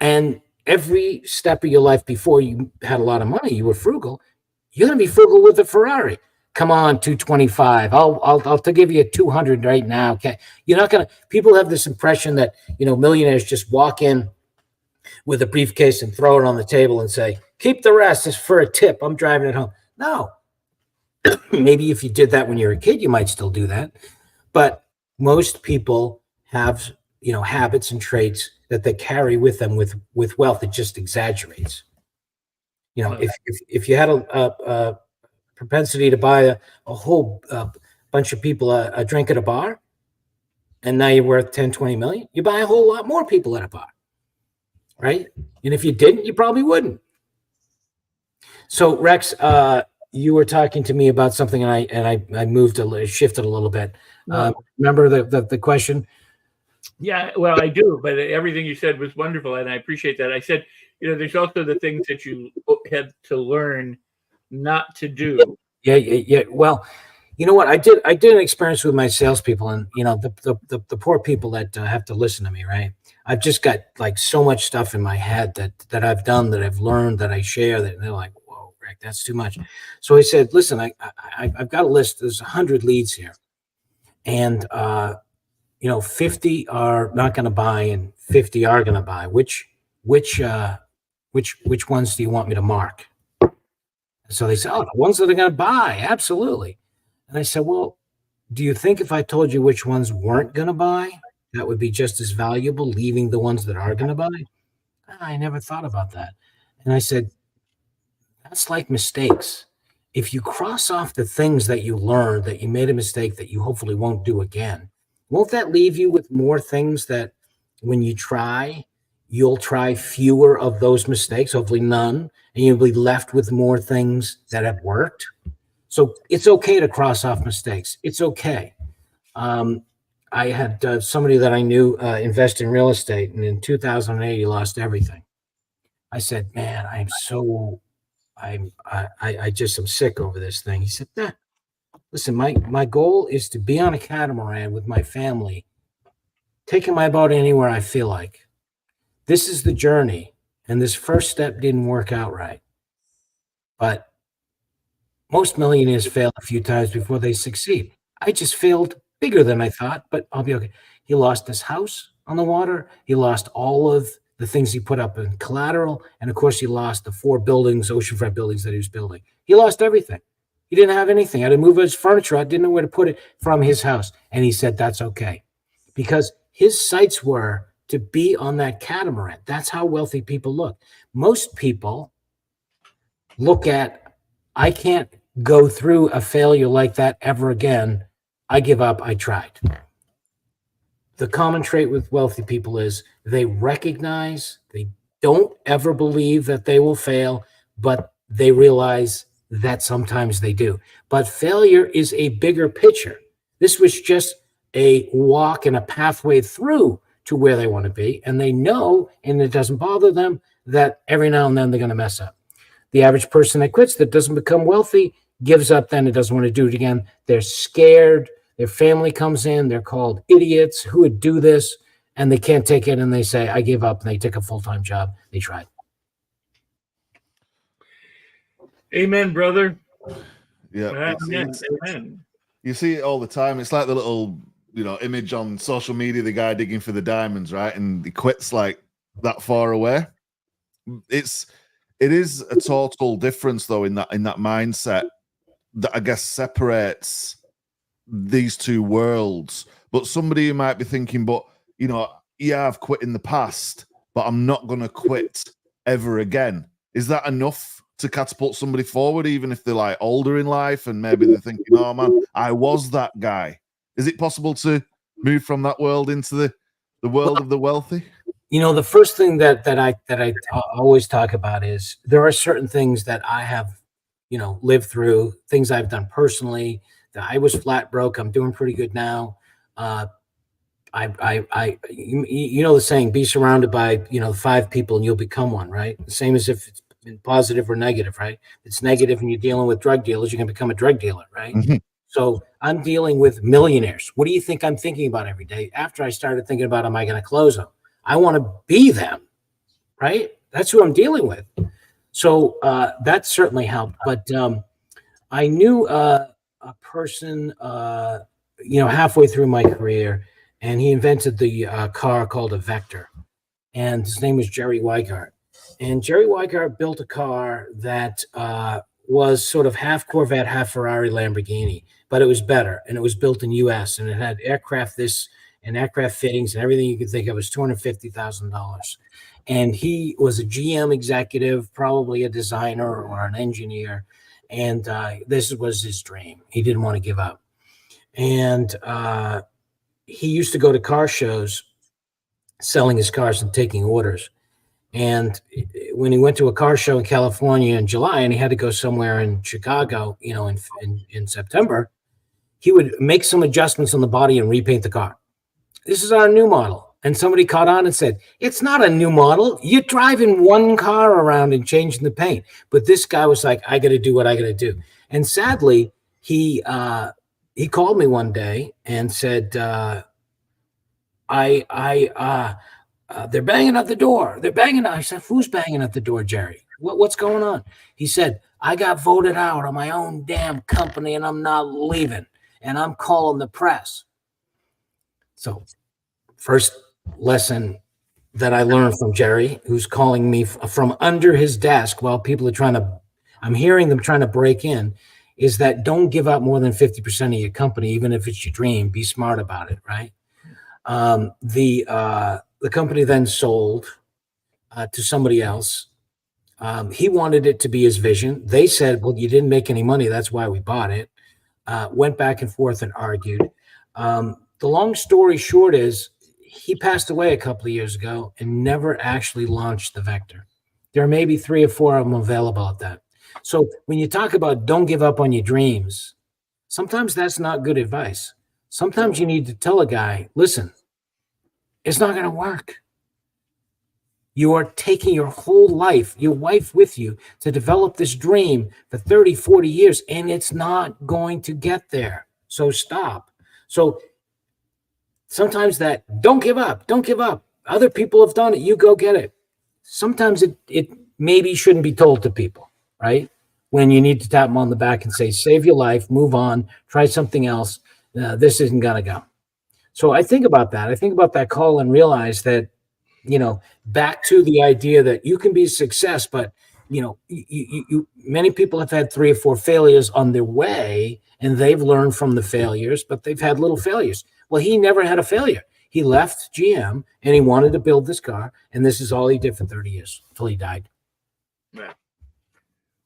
and every step of your life before you had a lot of money, you were frugal, you're going to be frugal with a Ferrari. Come on, 225. I'll give you a 200 right now. Okay. You're not going to, people have this impression that, millionaires just walk in with a briefcase and throw it on the table and say, keep the rest, it's for a tip. I'm driving it home. No. Maybe if you did that when you were a kid, you might still do that. But most people have, habits and traits that they carry with them with wealth. It just exaggerates. If you had a propensity to buy a whole bunch of people a drink at a bar, and now you're worth 10, 20 million, you buy a whole lot more people at a bar, right? And if you didn't, you probably wouldn't. So Rex, you were talking to me about something, and I shifted a little bit. Remember the question? Yeah, well, I do, but everything you said was wonderful, and I appreciate that. I said, there's also the things that you had to learn not to do. Yeah. Well, you know what? I did an experience with my salespeople, and the poor people that have to listen to me, right? I've just got like so much stuff in my head that I've done, that I've learned, that I share, that they're like, whoa, Rick, that's too much. So I said, listen, I've got a list. There's 100 leads here, and 50 are not going to buy, and 50 are going to buy. Which ones do you want me to mark? So they said, oh, the ones that are going to buy, absolutely. And I said, well, do you think if I told you which ones weren't going to buy, that would be just as valuable, leaving the ones that are going to buy? I never thought about that. And I said, that's like mistakes. If you cross off the things that you learned, that you made a mistake that you hopefully won't do again, won't that leave you with more things that when you try, you'll try fewer of those mistakes, hopefully none, and you'll be left with more things that have worked? So it's okay to cross off mistakes. It's okay. I had somebody that I knew invest in real estate, and in 2008, he lost everything. I said, man, I just am sick over this thing. He said, nah. Listen, my goal is to be on a catamaran with my family, taking my boat anywhere I feel like. This is the journey, and this first step didn't work out right. But most millionaires fail a few times before they succeed. I just failed bigger than I thought, but I'll be okay. He lost his house on the water. He lost all of the things he put up in collateral. And of course, he lost the 4 buildings, oceanfront buildings that he was building. He lost everything. He didn't have anything. I had to move his furniture. I didn't know where to put it from his house. And he said, that's okay. Because his sights were to be on that catamaran. That's how wealthy people look. Most people look at, I can't go through a failure like that ever again. I give up. I tried. The common trait with wealthy people is they recognize, they don't ever believe that they will fail, but they realize that sometimes they do. But failure is a bigger picture. This was just a walk and a pathway through to where they want to be. And they know, and it doesn't bother them, that every now and then they're going to mess up. The average person that quits, that doesn't become wealthy, gives up then, it doesn't want to do it again. They're scared. Their family comes in. They're called idiots. Who would do this? And they can't take it. And they say, I give up. And they take a full-time job. They tried. Amen, brother. Yeah, Amen. Amen. you see it all the time. It's like the little, image on social media, the guy digging for the diamonds, right? And he quits like that far away. It is a total difference though in that mindset that I guess separates these two worlds. But somebody who might be thinking, but yeah, I've quit in the past, but I'm not going to quit ever again. Is that enough to catapult somebody forward, even if they're like older in life and maybe they're thinking, oh man, I was that guy? Is it possible to move from that world into the world of the wealthy? The first thing that I always talk about is there are certain things that I have, lived through, things I've done personally. That I was flat broke. I'm doing pretty good now. You know the saying, be surrounded by 5 people and you'll become one, right? The same as if it's been positive or negative, right? If it's negative and you're dealing with drug dealers, you can become a drug dealer, right? Mm-hmm. So I'm dealing with millionaires. What do you think I'm thinking about every day? After I started thinking about, am I going to close them? I want to be them, right? That's who I'm dealing with. So that certainly helped. But I knew a person, halfway through my career, and he invented the car called a Vector. And his name was Jerry Weigart. And Jerry Weigart built a car that was sort of half Corvette, half Ferrari, Lamborghini, but it was better. And it was built in U.S. and it had aircraft and aircraft fittings and everything you could think of. Was $250,000. And he was a GM executive, probably a designer or an engineer. And this was his dream. He didn't want to give up. And he used to go to car shows selling his cars and taking orders. And when he went to a car show in California in July and he had to go somewhere in Chicago, in September, he would make some adjustments on the body and repaint the car. This is our new model. And somebody caught on and said, it's not a new model. You're driving one car around and changing the paint. But this guy was like, I got to do what I got to do. And sadly, he called me one day and said, they're banging at the door. They're banging. I said, who's banging at the door, Jerry? What's going on? He said, I got voted out of my own damn company and I'm not leaving. And I'm calling the press. So first lesson that I learned from Jerry, who's calling me from under his desk while people are I'm hearing them trying to break in, is that don't give up more than 50% of your company, even if it's your dream. Be smart about it, right? The company then sold to somebody else. He wanted it to be his vision. They said, well, you didn't make any money. That's why we bought it. Went back and forth and argued. The long story short is he passed away a couple of years ago and never actually launched the Vector. There are maybe 3 or 4 of them available at that. So when you talk about don't give up on your dreams, sometimes that's not good advice. Sometimes you need to tell a guy, listen, it's not going to work. You are taking your whole life, your wife with you, to develop this dream for 30, 40 years, and it's not going to get there. So stop. So sometimes that don't give up. Other people have done it. You go get it. Sometimes it maybe shouldn't be told to people, right? When you need to tap them on the back and say, save your life, move on, try something else. This isn't going to go. So I think about that. I think about that call and realize that, back to the idea that you can be a success, but, many people have had 3 or 4 failures on their way and they've learned from the failures, but they've had little failures. Well, he never had a failure. He left GM and he wanted to build this car. And this is all he did for 30 years until he died. Right.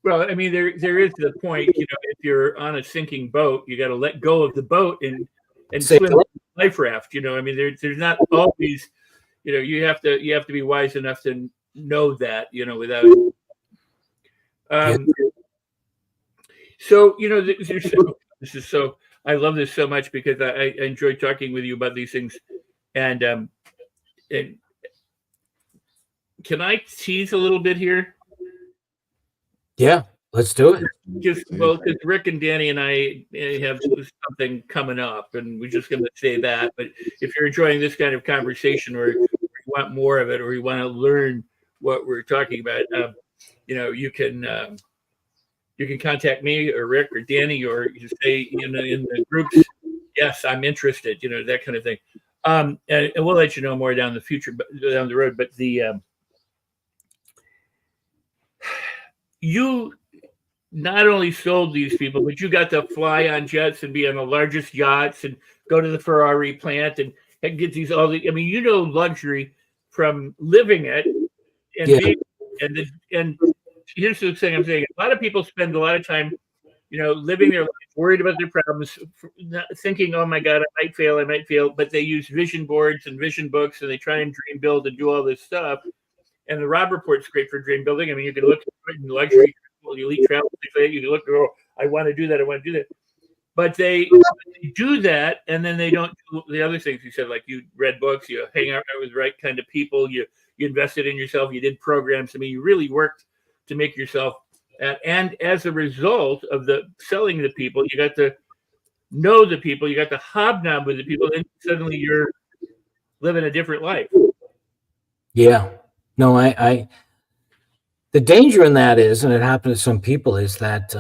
Well, I mean, there is the point, if you're on a sinking boat, you got to let go of the boat and swim life raft. I mean, there's not always, you have to be wise enough to know that, without. So, this is so, I love this so much because I enjoy talking with you about these things. And can I tease a little bit here? Yeah, let's do it. Because Rick and Danny and I have something coming up, and we're just going to say that. But if you're enjoying this kind of conversation, or you want more of it, or you want to learn what we're talking about, you can you can contact me or Rick or Danny, or you say in the groups, yes, I'm interested, that kind of thing. And we'll let you know more down the road. But you not only sold these people, but you got to fly on jets and be on the largest yachts and go to the Ferrari plant and get these luxury from living it and being and here's the thing I'm saying. A lot of people spend a lot of time, living their life, worried about their problems, thinking, oh my God, I might fail, but they use vision boards and vision books and they try and dream build and do all this stuff. And the Robb Report's great for dream building. I mean, you can look at it in luxury, elite travel, you can look, oh, I want to do that. But they do that, and then they don't do the other things you said, like you read books, you hang out with the right kind of people, you invested in yourself, you did programs. I mean, you really worked to make yourself, and as a result of the selling the people, you got to know the people, you got to hobnob with the people, and suddenly you're living a different life. Yeah. No, the danger in that is, and it happened to some people, is that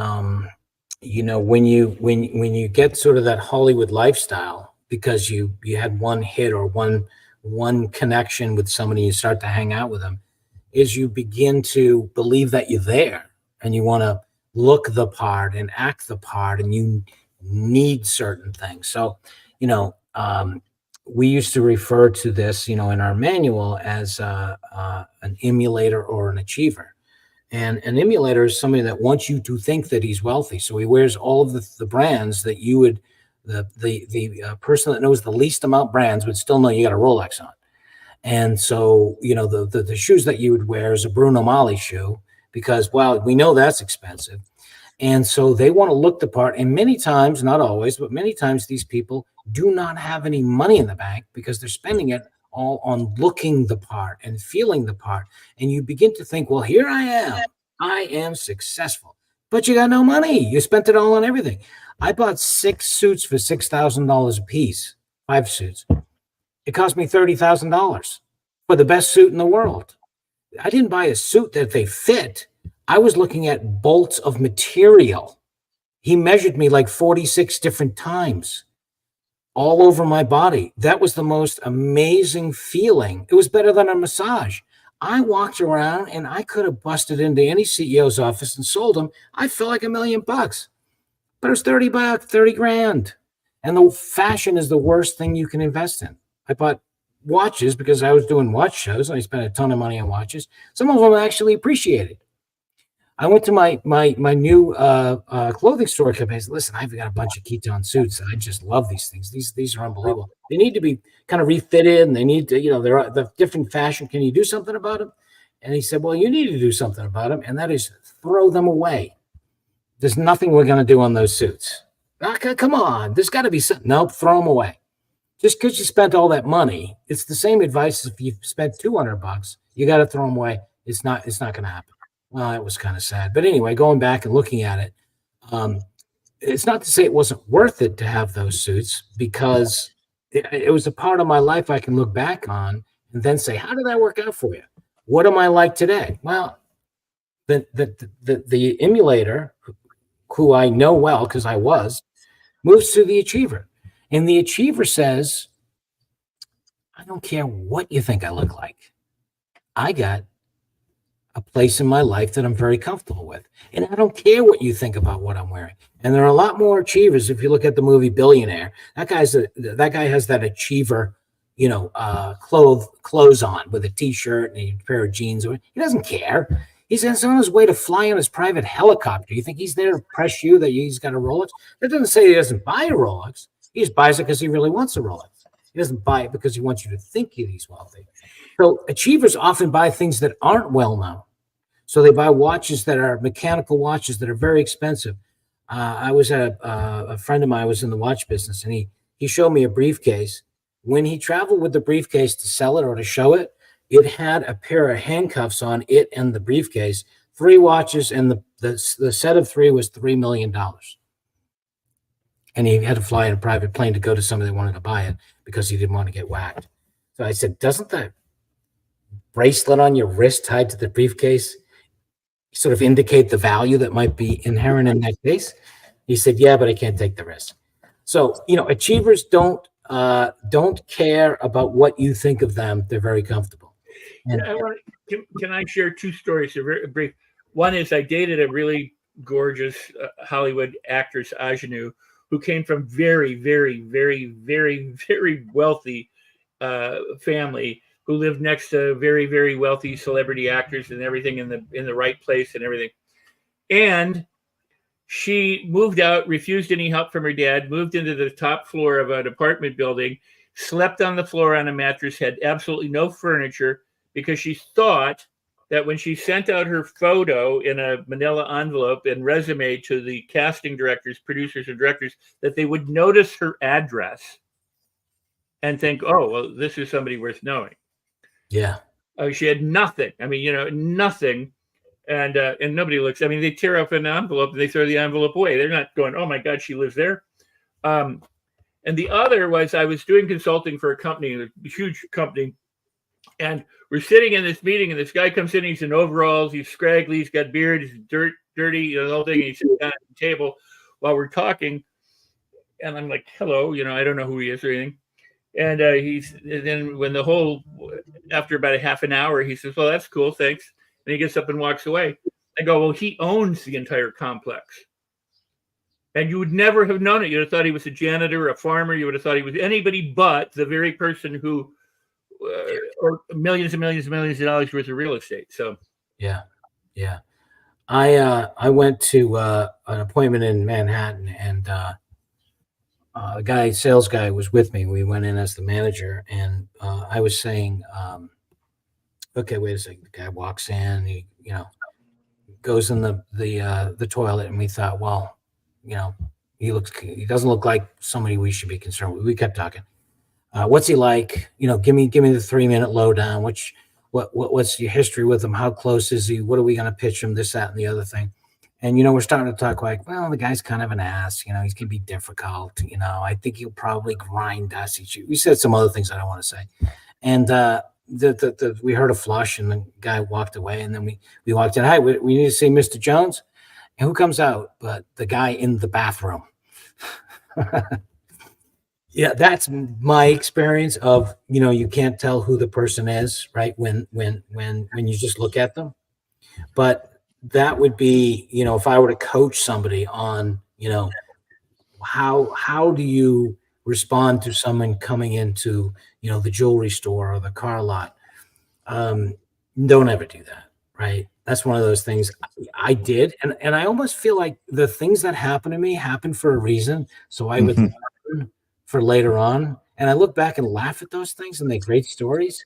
when you get sort of that Hollywood lifestyle because you had one hit or one connection with somebody, you start to hang out with them, is you begin to believe that you're there and you want to look the part and act the part, and you need certain things. So, we used to refer to this, in our manual as an emulator or an achiever. And an emulator is somebody that wants you to think that he's wealthy. So he wears all of the brands that you would, the person that knows the least amount brands would still know you got a Rolex on. And so, the shoes that you would wear is a Bruno Mali shoe because, well, we know that's expensive. And so they want to look the part. And many times, not always, but many times these people do not have any money in the bank because they're spending it all on looking the part and feeling the part. And you begin to think, well, here I am successful, but you got no money. You spent it all on everything. I bought 6 suits for $6,000 a piece, 5 suits. It cost me $30,000 for the best suit in the world. I didn't buy a suit that they fit. I was looking at bolts of material. He measured me like 46 different times all over my body. That was the most amazing feeling. It was better than a massage. I walked around and I could have busted into any CEO's office and sold them. I felt like $1 million, but it was $30, 30 grand. And the fashion is the worst thing you can invest in. I bought watches because I was doing watch shows. I spent a ton of money on watches. Some of them actually appreciated. I went to my new clothing store company. I said, listen, I've got a bunch of ketone suits. I just love these things. These are unbelievable. They need to be kind of refitted, and they need to, they're the different fashion. Can you do something about them? And he said, well, you need to do something about them, and that is throw them away. There's nothing we're going to do on those suits. Okay, come on. There's got to be something. Nope, throw them away. Just because you spent all that money, it's the same advice as if you spent $200, you got to throw them away. It's not going to happen. Well, it was kind of sad. But anyway, going back and looking at it, it's not to say it wasn't worth it to have those suits, because it was a part of my life I can look back on and then say, how did that work out for you? What am I like today? Well, the emulator, who I know well because I was, moves to the achiever. And the achiever says, I don't care what you think I look like. I got a place in my life that I'm very comfortable with. And I don't care what you think about what I'm wearing. And there are a lot more achievers. If you look at the movie Billionaire, that guy has that achiever, clothes on with a t-shirt and a pair of jeans. He doesn't care. He's on his way to fly on his private helicopter. You think he's there to press you that he's got a Rolex? That doesn't say he doesn't buy a Rolex. He just buys it because he really wants a Rolex. He doesn't buy it because he wants you to think he's wealthy. So achievers often buy things that aren't well known. So they buy watches that are mechanical watches that are very expensive. I was at a friend of mine was in the watch business, and he showed me a briefcase. When he traveled with the briefcase to sell it or to show it, it had a pair of handcuffs on it and the briefcase, 3 watches, and the set of 3 was $3 million. And he had to fly in a private plane to go to somebody that wanted to buy it because he didn't want to get whacked. So I said, doesn't the bracelet on your wrist tied to the briefcase sort of indicate the value that might be inherent in that case? He said, yeah, but I can't take the risk. So, achievers don't care about what you think of them. They're very comfortable. And can I share two stories? A very brief. One is I dated a really gorgeous Hollywood actress, Ajanu, who came from very, very, very, very, very wealthy family, who lived next to very, very wealthy celebrity actors and everything in the right place and everything. And she moved out, refused any help from her dad, moved into the top floor of an apartment building, slept on the floor on a mattress, had absolutely no furniture, because she thought that when she sent out her photo in a manila envelope and resume to the casting directors, producers, and directors, that they would notice her address and think, oh, well, this is somebody worth knowing. Yeah. She had nothing. I mean, nothing. And nobody looks. I mean, they tear up an envelope and they throw the envelope away. They're not going, oh my God, she lives there. And the other was, I was doing consulting for a company, a huge company, and we're sitting in this meeting, and this guy comes in. He's in overalls. He's scraggly. He's got beard. He's dirty. The whole thing. And he sits down at the table while we're talking, and I'm like, hello. I don't know who he is or anything. And then when after about a half an hour, he says, well, that's cool, thanks. And he gets up and walks away. I go, well, he owns the entire complex. And you would never have known it. You'd have thought he was a janitor, a farmer. You would have thought he was anybody but the very person who, or millions and millions and millions of dollars worth of real estate. So, yeah. I went to an appointment in Manhattan, and a sales guy was with me. We went in as the manager, and I was saying, okay, wait a second. The guy walks in, he, goes in the toilet, and we thought, well, he doesn't look like somebody we should be concerned with. We kept talking. What's he like? Give me the 3-minute lowdown. What's your history with him? How close is he? What are we going to pitch him? This, that, and the other thing. And, we're starting to talk like, well, the guy's kind of an ass. He's going to be difficult. I think he'll probably grind us. We said some other things I don't want to say. And we heard a flush, and the guy walked away. And then we walked in. Hi, we need to see Mr. Jones. And who comes out but the guy in the bathroom? Yeah, that's my experience of, you can't tell who the person is, right? When you just look at them. But that would be, if I were to coach somebody on, how do you respond to someone coming into, the jewelry store or the car lot? Don't ever do that, right? That's one of those things I did. And I almost feel like the things that happen to me happen for a reason. So I would learn for later on. And I look back and laugh at those things, and they're great stories.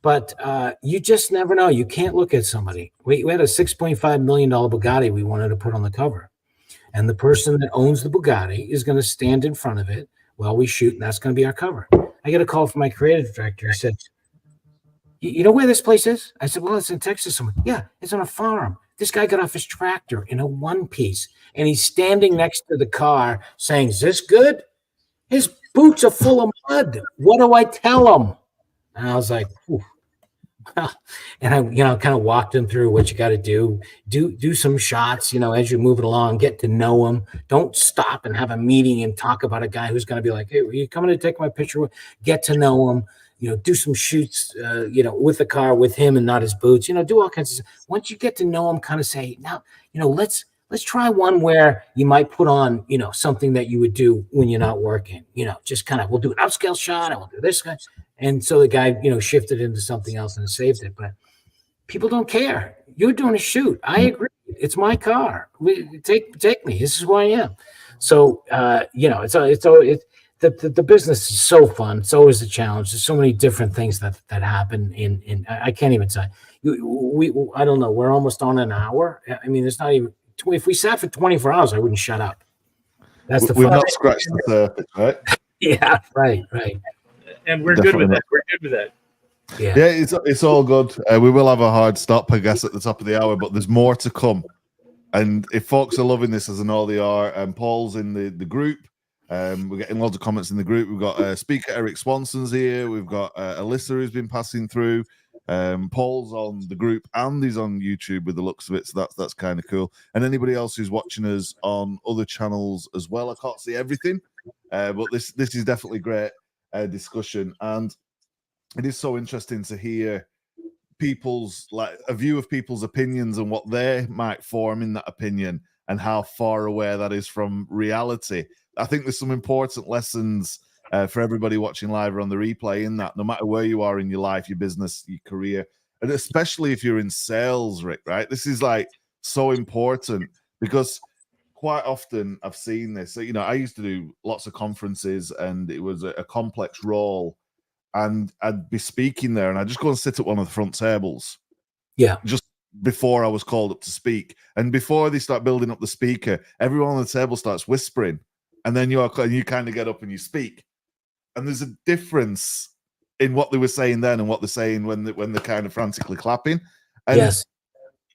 But you just never know. You can't look at somebody. We had a $6.5 million Bugatti we wanted to put on the cover. And the person that owns the Bugatti is going to stand in front of it while we shoot, and that's going to be our cover. I get a call from my creative director. He said, you know where this place is? I said, well, it's in Texas somewhere. Yeah, it's on a farm. This guy got off his tractor in a one-piece, and he's standing next to the car saying, is this good? His boots are full of mud. What do I tell him? And I was like, ooh. And I, kind of walked him through what you got to do some shots, as you're moving along, get to know him. Don't stop and have a meeting and talk about a guy who's going to be like, hey, are you coming to take my picture? Get to know him, do some shoots, with the car with him and not his boots, do all kinds of stuff. Once you get to know him, kind of say, now, let's try one where you might put on, something that you would do when you're not working, just kind of, we'll do an upscale shot and we'll do this guy. And so the guy, shifted into something else and saved it. But people don't care. You're doing a shoot. I agree. It's my car. Take me. This is who I am. So, the business is so fun. It's always a challenge. There's so many different things that happen in I can't even say. I don't know. We're almost on an hour. I mean, it's not even. If we sat for 24 hours, I wouldn't shut up. That's We've not scratched the surface, right? Yeah, right. And we're good with that. We're good with that. Yeah, it's all good. We will have a hard stop, I guess, at the top of the hour, but there's more to come. And if folks are loving this, as I know they are, Paul's in the group. We're getting lots of comments in the group. We've got speaker Eric Swanson's here. We've got Alyssa who's been passing through. Paul's on the group and he's on YouTube with the looks of it, so that's kind of cool. And anybody else who's watching us on other channels as well, I can't see everything, but this is definitely great discussion, and it is so interesting to hear people's, like, a view of people's opinions and what they might form in that opinion and how far away that is from reality. I think there's some important lessons for everybody watching live or on the replay in that, no matter where you are in your life, your business, your career, and especially if you're in sales, Rick, right? This is like so important because quite often I've seen this. So, you know, I used to do lots of conferences and it was a complex role. And I'd be speaking there, and I'd just go and sit at one of the front tables. Yeah. Just before I was called up to speak. And before they start building up the speaker, everyone on the table starts whispering. And then you kind of get up and you speak. And there's a difference in what they were saying then and what they're saying when they're kind of frantically clapping. And yes.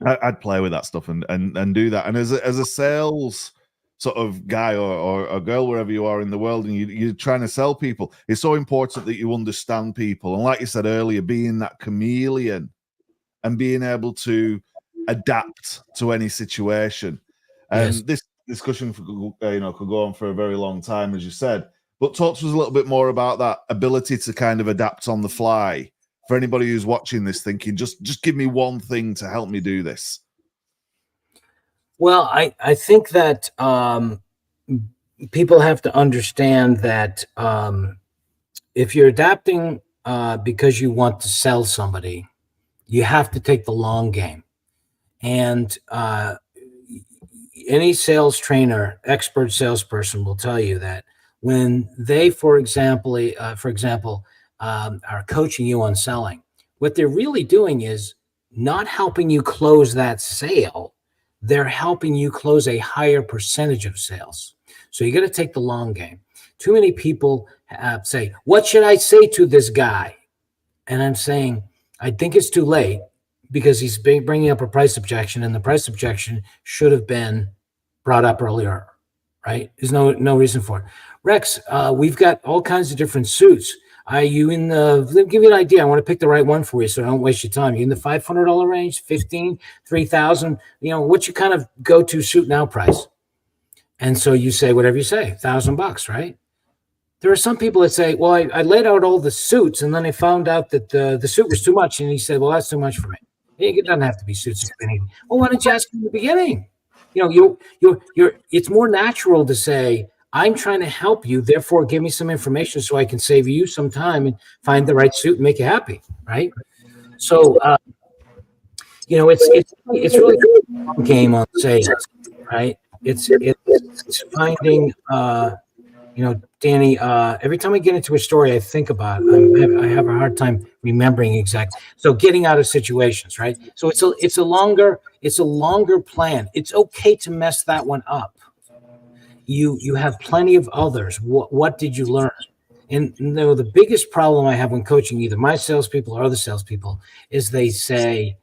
I'd play with that stuff and do that. And as a sales sort of guy or a girl, wherever you are in the world, and you're trying to sell people, it's so important that you understand people. And like you said earlier, being that chameleon and being able to adapt to any situation. And this discussion could go on for a very long time, as you said. But talk to us a little bit more about that ability to kind of adapt on the fly. For anybody who's watching this thinking, just give me one thing to help me do this. Well, I think that people have to understand that if you're adapting because you want to sell somebody, you have to take the long game. And any sales trainer, expert salesperson will tell you that when they, for example, are coaching you on selling, what they're really doing is not helping you close that sale. They're helping you close a higher percentage of sales. So you got to take the long game. Too many people say, what should I say to this guy? And I'm saying, I think it's too late because he's bringing up a price objection, and the price objection should have been brought up earlier, right? There's no reason for it. Rex, we've got all kinds of different suits. Are you in the, let me give you an idea. I want to pick the right one for you so I don't waste your time. You in the $500 range, 15, 3,000, what's your kind of go-to suit now price? And so you say, whatever you say, $1,000, right? There are some people that say, well, I laid out all the suits and then I found out that the suit was too much. And he said, well, that's too much for me. It doesn't have to be suits. Well, why don't you ask in the beginning? It's more natural to say, I'm trying to help you, therefore give me some information so I can save you some time and find the right suit and make you happy, right? So, it's really a game on sales, right? It's finding, Danny, every time I get into a story, I think about it. I have a hard time remembering exactly. So getting out of situations, right? So it's a longer plan. It's okay to mess that one up. You have plenty of others. What did you learn? And the biggest problem I have when coaching either my salespeople or other salespeople is they say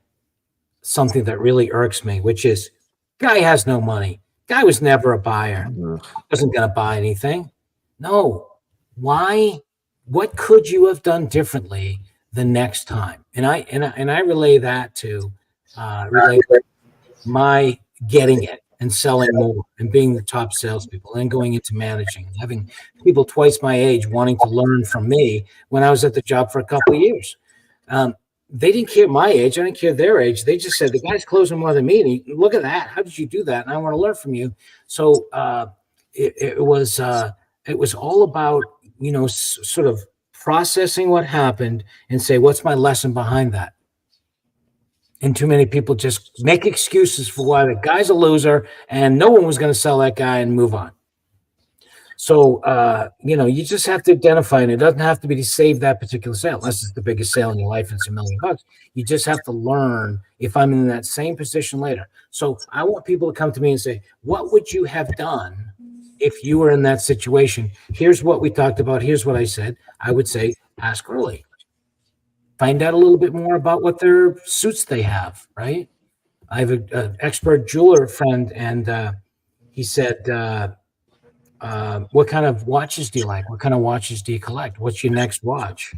something that really irks me, which is, guy has no money. Guy was never a buyer. Wasn't going to buy anything. No. Why? What could you have done differently the next time? And I relay that to my getting it and selling more and being the top salespeople and going into managing and having people twice my age wanting to learn from me when I was at the job for a couple of years. They didn't care my age. I didn't care their age. They just said, the guy's closing more than me. And look at that. How did you do that? And I want to learn from you. So it was all about, sort of processing what happened and say, what's my lesson behind that? And too many people just make excuses for why the guy's a loser and no one was going to sell that guy and move on. So, you just have to identify, and it doesn't have to be to save that particular sale, unless it's the biggest sale in your life and it's $1 million. You just have to learn if I'm in that same position later. So I want people to come to me and say, what would you have done if you were in that situation? Here's what we talked about. Here's what I said. I would say, ask early. Find out a little bit more about what their suits they have, right? I have an expert jeweler friend, and he said, what kind of watches do you like? What kind of watches do you collect? What's your next watch?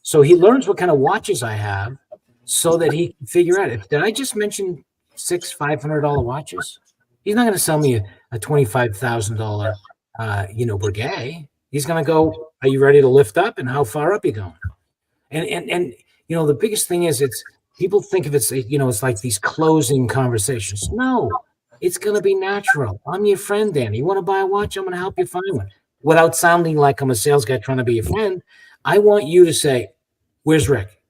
So he learns what kind of watches I have so that he can figure out if did I just mention 6 $500 watches? He's not going to sell me a $25,000 Breguet. He's going to go, are you ready to lift up, and how far up you going? And the biggest thing is it's people think of it's it's like these closing conversations. No, it's going to be natural. I'm your friend, Danny. You want to buy a watch? I'm going to help you find one. Without sounding like I'm a sales guy trying to be your friend, I want you to say, "Where's Rick?"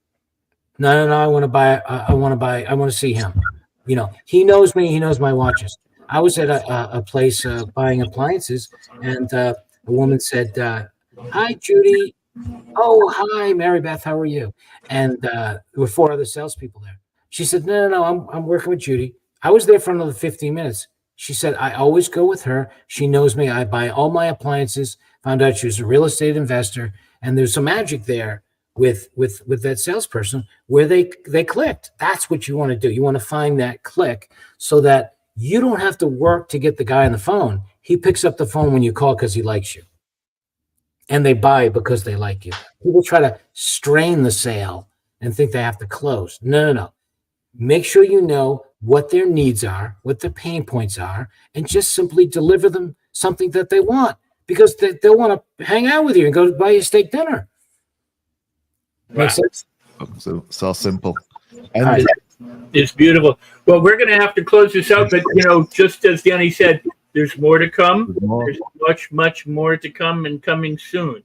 No. I want to buy. I want to see him. He knows me. He knows my watches. I was at a place buying appliances, and a woman said, "Hi, Judy." "Oh, hi, Mary Beth. How are you?" And there were 4 other salespeople there. She said, "No. I'm working with Judy." I was there for another 15 minutes. She said, "I always go with her. She knows me. I buy all my appliances." Found out she was a real estate investor, and there's some magic there with that salesperson where they clicked. That's what you want to do. You want to find that click so that you don't have to work to get the guy on the phone. He picks up the phone when you call because he likes you. And they buy because they like you. People try to strain the sale and think they have to close. No. Make sure you know what their needs are, what their pain points are, and just simply deliver them something that they want, because they'll want to hang out with you and go buy you steak dinner. Makes sense? So simple. And it's beautiful. Well, we're going to have to close this out, but just as Danny said, there's more to come. There's much more to come, and coming soon.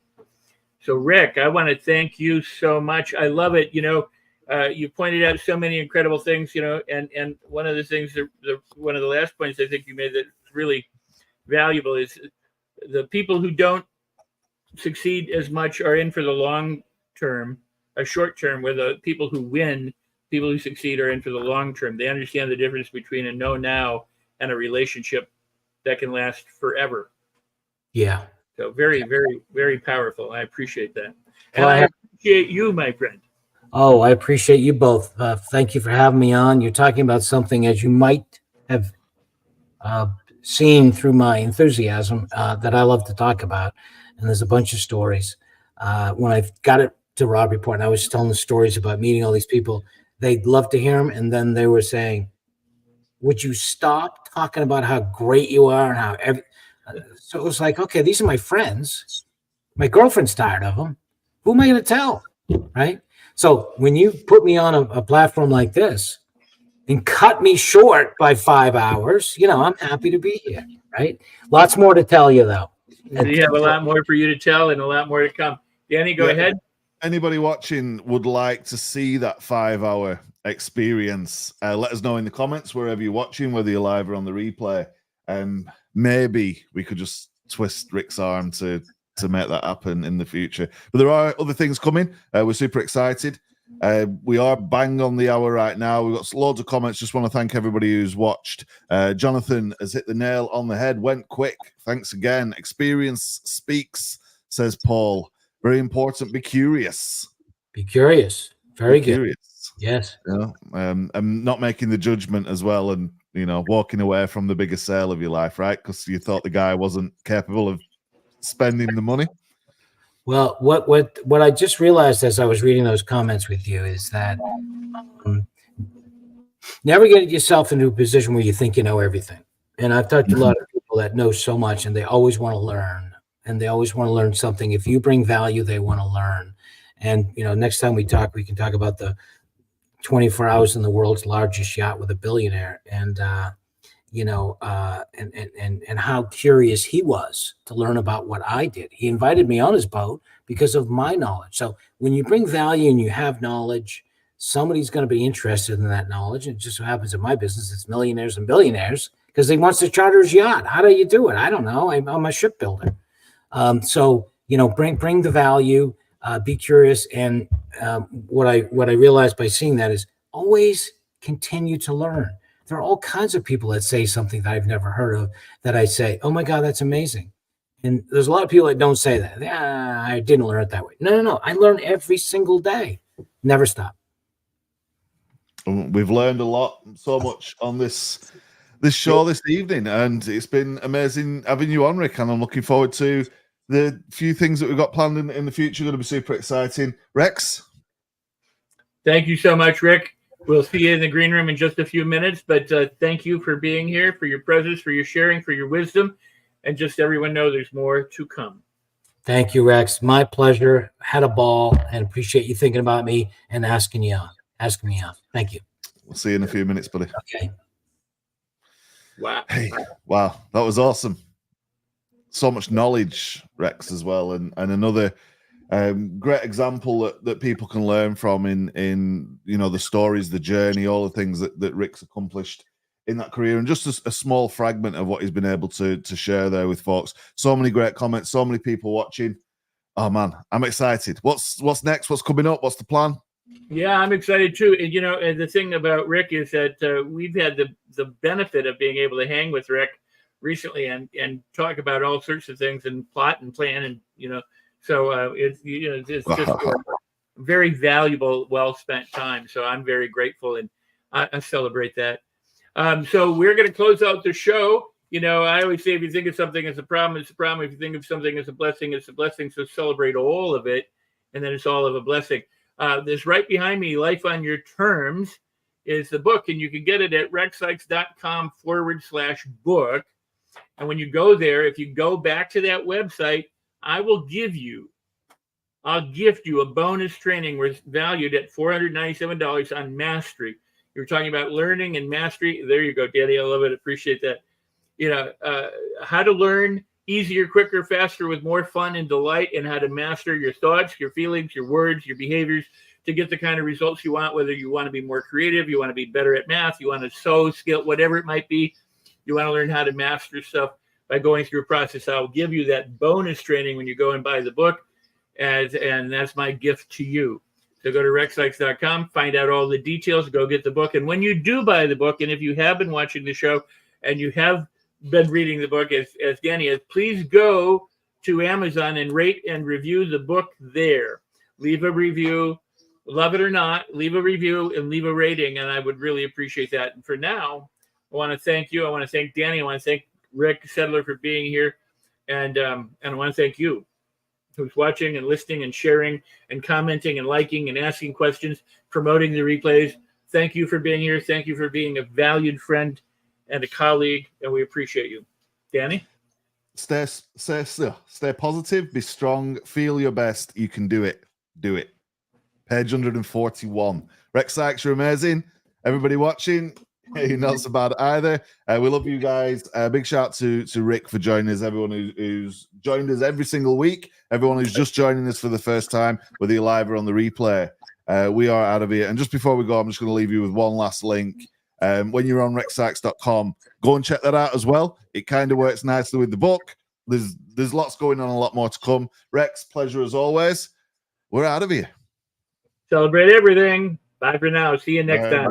So, Rick, I want to thank you so much. I love it. You pointed out so many incredible things. And one of the things, one of the last points I think you made that's really valuable is the people who don't succeed as much are in for the long term, a short term, where the people who win, people who succeed, are in for the long term. They understand the difference between a know now and a relationship that can last forever. Yeah. So very, very, very powerful. I appreciate that. And I appreciate you, my friend. Oh, I appreciate you both. Thank you for having me on. You're talking about something, as you might have seen through my enthusiasm, that I love to talk about. And there's a bunch of stories. When I got it to Robb Report, and I was telling the stories about meeting all these people, they'd love to hear them. And then they were saying, would you stop talking about how great you are and how so it was like, okay, these are my friends. My girlfriend's tired of them. Who am I going to tell? Right? So when you put me on a platform like this and cut me short by 5 hours, I'm happy to be here. Right? Lots more to tell you, though. We have a lot more for you to tell and a lot more to come. Danny, go ahead. Anybody watching would like to see that 5-hour experience, let us know in the comments wherever you're watching, whether you're live or on the replay. Maybe we could just twist Rick's arm to make that happen in the future. But there are other things coming. We're super excited. We are bang on the hour right now. We've got loads of comments. Just want to thank everybody who's watched. Jonathan has hit the nail on the head. Went quick. Thanks again. Experience speaks, says Paul. Very important. Be curious. Be curious. Very good. Curious. Yes. I'm not making the judgment as well, and walking away from the biggest sale of your life, right? Because you thought the guy wasn't capable of spending the money. Well, what I just realized as I was reading those comments with you is that never get yourself into a position where you think you know everything. And I've talked to a lot of people that know so much, and they always want to learn, and they always want to learn something. If you bring value, they want to learn. And next time we talk, we can talk about the 24 hours in the world's largest yacht with a billionaire, and and how curious he was to learn about what I did. He invited me on his boat because of my knowledge. So when you bring value and you have knowledge, somebody's going to be interested in that knowledge. It just so happens in my business, it's millionaires and billionaires, because he wants to charter his yacht. How do you do it? I don't know. I'm a shipbuilder. So bring the value, be curious. And what I realized by seeing that is always continue to learn. There are all kinds of people that say something that I've never heard of that I say, oh my God, that's amazing. And there's a lot of people that don't say that. Yeah, I didn't learn it that way. No. I learn every single day. Never stop. We've learned a lot, so much on this show this evening, and it's been amazing having you on, Rick. And I'm looking forward to the few things that we've got planned in the future are going to be super exciting. Rex? Thank you so much, Rick. We'll see you in the green room in just a few minutes, but thank you for being here, for your presence, for your sharing, for your wisdom, and just everyone know there's more to come. Thank you, Rex. My pleasure. Had a ball and appreciate you thinking about me and asking me out. Thank you. We'll see you in a few minutes, buddy. Okay. Wow. Hey, wow, that was awesome. So much knowledge, Rex, as well, and another great example that people can learn from in the stories, the journey, all the things that Rick's accomplished in that career, and just a small fragment of what he's been able to share there with folks. So many great comments, so many people watching. Oh man, I'm excited. What's next? What's coming up? What's the plan? Yeah, I'm excited too. And the thing about Rick is that we've had the benefit of being able to hang with Rick recently and talk about all sorts of things and plot and plan, and so it's just a very valuable, well spent time. So I'm very grateful, and I celebrate that. So we're going to close out the show. I always say, if you think of something as a problem, it's a problem. If you think of something as a blessing, it's a blessing. So celebrate all of it, and then it's all of a blessing. This right behind me, Life on Your Terms, is the book, and you can get it at rexsikes.com/book. And when you go there, if you go back to that website, I'll gift you a bonus training valued at $497 on mastery. You were talking about learning and mastery. There you go, Danny. I love it. Appreciate that. How to learn easier, quicker, faster, with more fun and delight, and how to master your thoughts, your feelings, your words, your behaviors to get the kind of results you want, whether you want to be more creative, you want to be better at math, you want to sew, skill, whatever it might be. You want to learn how to master stuff by going through a process. I'll give you that bonus training when you go and buy the book, and that's my gift to you. So go to rexsikes.com, find out all the details, go get the book. And when you do buy the book, and if you have been watching the show and you have been reading the book as Danny is, please go to Amazon and rate and review the book there. Leave a review, love it or not, leave a review and leave a rating, and I would really appreciate that. And for now, I want to thank you. I want to thank Danny. I want to thank Rick Sedler for being here, and I want to thank you, who's watching and listening and sharing and commenting and liking and asking questions, promoting the replays. Thank you for being here. Thank you for being a valued friend and a colleague, and we appreciate you. Danny? Stay positive, be strong, feel your best. You can do it. Do it. Page 141. Rex Sikes, you're amazing. Everybody watching, you're not so bad either. We love you guys. Big shout to Rick for joining us, everyone who's joined us every single week, everyone who's just joining us for the first time, whether you're live or on the replay. We are out of here. And just before we go, I'm just going to leave you with one last link. When you're on rexsikes.com, go and check that out as well. It kind of works nicely with the book. There's lots going on, a lot more to come. Rex, pleasure as always. We're out of here. Celebrate everything. Bye for now. See you next time.